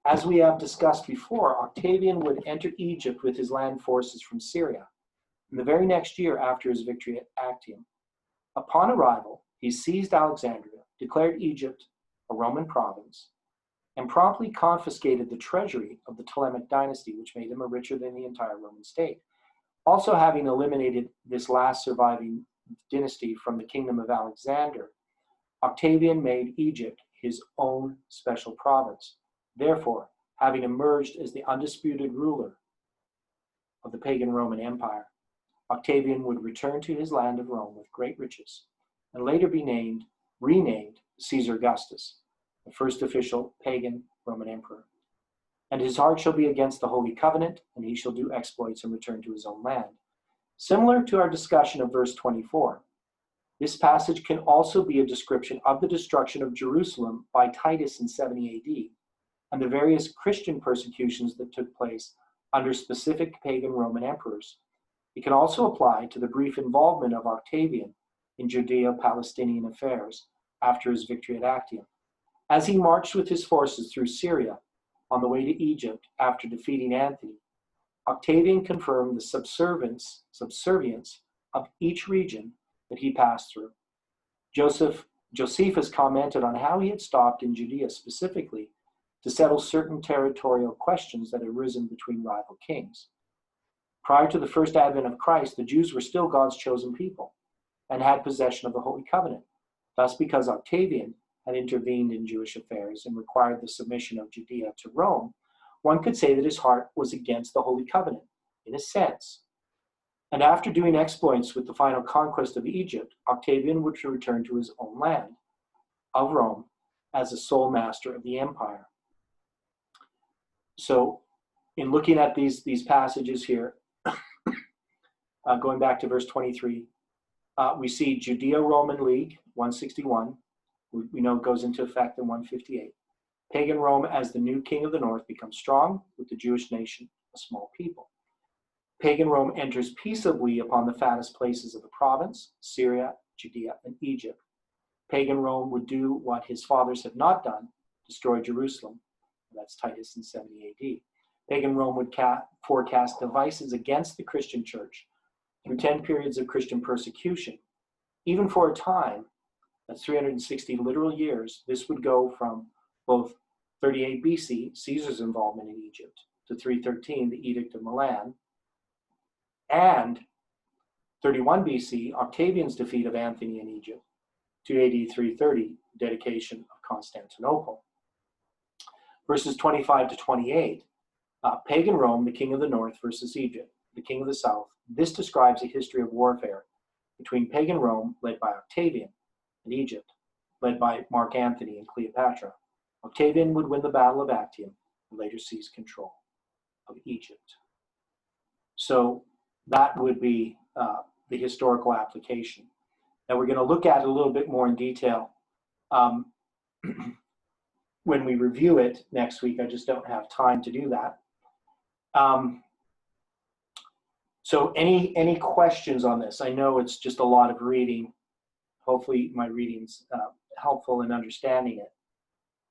As we have discussed before, Octavian would enter Egypt with his land forces from Syria in the very next year after his victory at Actium. Upon arrival, he seized Alexandria, declared Egypt a Roman province, and promptly confiscated the treasury of the Ptolemaic dynasty, which made him richer than the entire Roman state. Also, having eliminated this last surviving dynasty from the kingdom of Alexander, Octavian made Egypt his own special province. Therefore, having emerged as the undisputed ruler of the pagan Roman Empire, Octavian would return to his land of Rome with great riches, and later be renamed Caesar Augustus, the first official pagan Roman emperor. And his heart shall be against the Holy Covenant, and he shall do exploits and return to his own land. Similar to our discussion of verse 24, this passage can also be a description of the destruction of Jerusalem by Titus in 70 AD and the various Christian persecutions that took place under specific pagan Roman emperors. It can also apply to the brief involvement of Octavian in Judeo-Palestinian affairs after his victory at Actium. As he marched with his forces through Syria on the way to Egypt after defeating Antony, Octavian confirmed the subservience of each region that he passed through. Josephus commented on how he had stopped in Judea specifically to settle certain territorial questions that had arisen between rival kings. Prior to the first advent of Christ, the Jews were still God's chosen people and had possession of the Holy Covenant. Thus, because Octavian had intervened in Jewish affairs and required the submission of Judea to Rome, one could say that his heart was against the Holy Covenant, in a sense. And after doing exploits with the final conquest of Egypt, Octavian would return to his own land of Rome as the sole master of the empire. So, in looking at these passages here, going back to verse 23, we see Judeo-Roman League, 161. We know it goes into effect in 158. Pagan Rome, as the new king of the north, becomes strong, with the Jewish nation a small people. Pagan Rome enters peaceably upon the fattest places of the province, Syria, Judea, and Egypt. Pagan Rome would do what his fathers had not done, destroy Jerusalem. That's Titus in 70 AD. Pagan Rome would forecast devices against the Christian church through 10 periods of Christian persecution. Even for a time, that's 360 literal years, this would go from both 38 BC, Caesar's involvement in Egypt, to 313, the Edict of Milan, and 31 BC, Octavian's defeat of Anthony in Egypt, to AD 330, dedication of Constantinople. Verses 25 to 28, Pagan Rome, the king of the north, versus Egypt, the king of the south. This describes a history of warfare between Pagan Rome, led by Octavian, and Egypt, led by Mark Antony and Cleopatra. Octavian would win the Battle of Actium and later seize control of Egypt. So that would be the historical application. Now we're going to look at it a little bit more in detail when we review it next week. I just don't have time to do that. So any questions on this? I know it's just a lot of reading. Hopefully my reading's helpful in understanding it.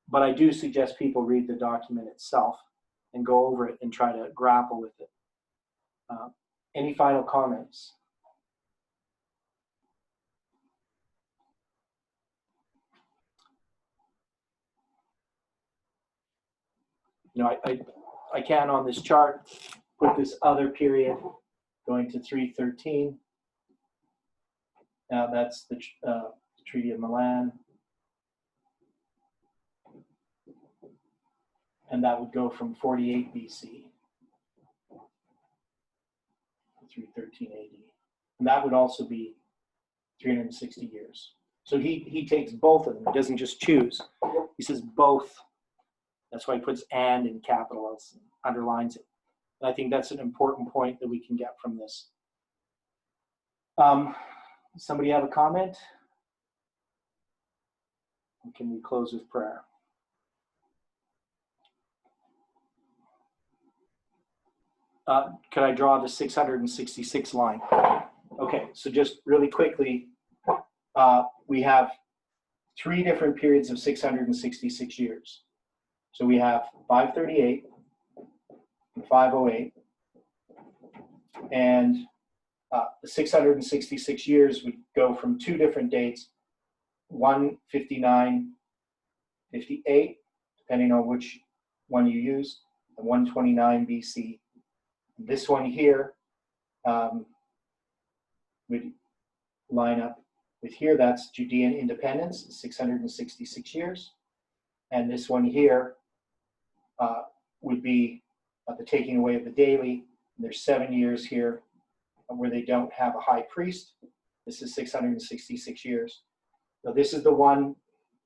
But I do suggest people read the document itself and go over it and try to grapple with it. Any final comments? You know, I can on this chart put this other period going to 313. Now that's the Treaty of Milan. And that would go from 48 BC to 313 AD. And that would also be 360 years. So he takes both of them. He doesn't just choose. He says both. That's why he puts "and" in capitals and underlines it. And I think that's an important point that we can get from this. Somebody have a comment? Or can we close with prayer? Could I draw the 666 line? Okay, so just really quickly, we have 3 different periods of 666 years. So we have 538 and 508, and the 666 years would go from 2 different dates, 159, 58, depending on which one you use, and 129 BC. This one here would line up with here. That's Judean independence, 666 years. And this one here would be the taking away of the daily. And there's 7 years here where they don't have a high priest. This is 666 years. So this is the one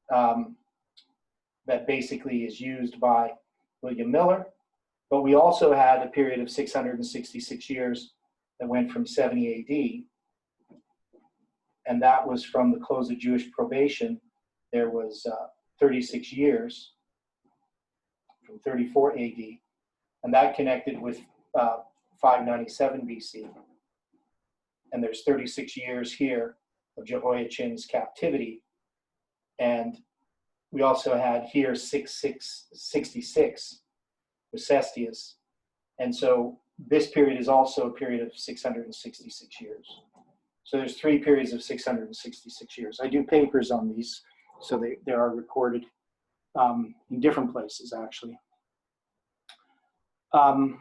that basically is used by William Miller. But we also had a period of 666 years that went from 70 AD. And that was from the close of Jewish probation. There was 36 years from 34 AD. And that connected with 597 BC. And there's 36 years here of Jehoiachin's captivity. And we also had here 666 with Cestius. And so this period is also a period of 666 years. So there's 3 periods of 666 years. I do papers on these, so they are recorded in different places, actually. So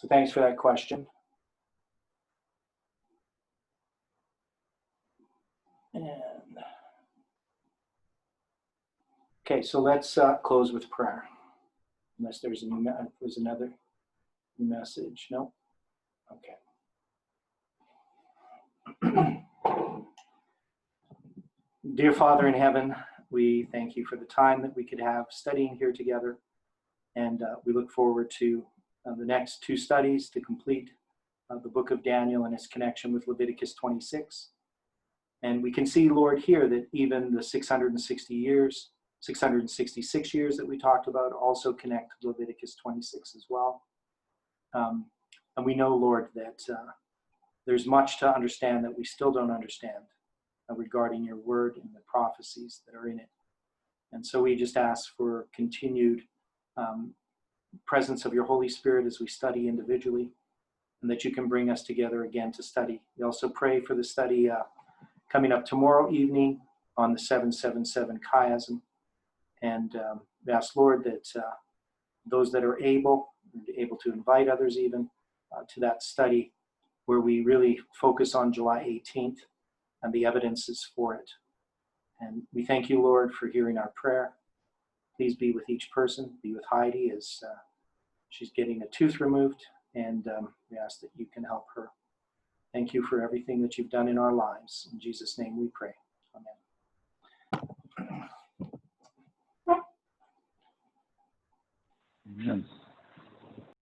thanks for that question. And okay, so let's close with prayer. Unless there's another message. No? Okay. Dear Father in heaven, we thank you for the time that we could have studying here together. And we look forward to the next 2 studies to complete the book of Daniel and its connection with Leviticus 26. And we can see, Lord, here that even the 660 years 666 years that we talked about also connect to Leviticus 26 as well. And we know, Lord, that there's much to understand that we still don't understand regarding your word and the prophecies that are in it. And so we just ask for continued presence of your Holy Spirit as we study individually, and that you can bring us together again to study. We also pray for the study coming up tomorrow evening on the 777 chiasm. And we ask, Lord, that those that are able to invite others even to that study, where we really focus on July 18th and the evidences for it. And we thank you, Lord, for hearing our prayer. Please be with each person. Be with Heidi as she's getting a tooth removed, and we ask that you can help her. Thank you for everything that you've done in our lives. In Jesus' name we pray. Amen. Amen.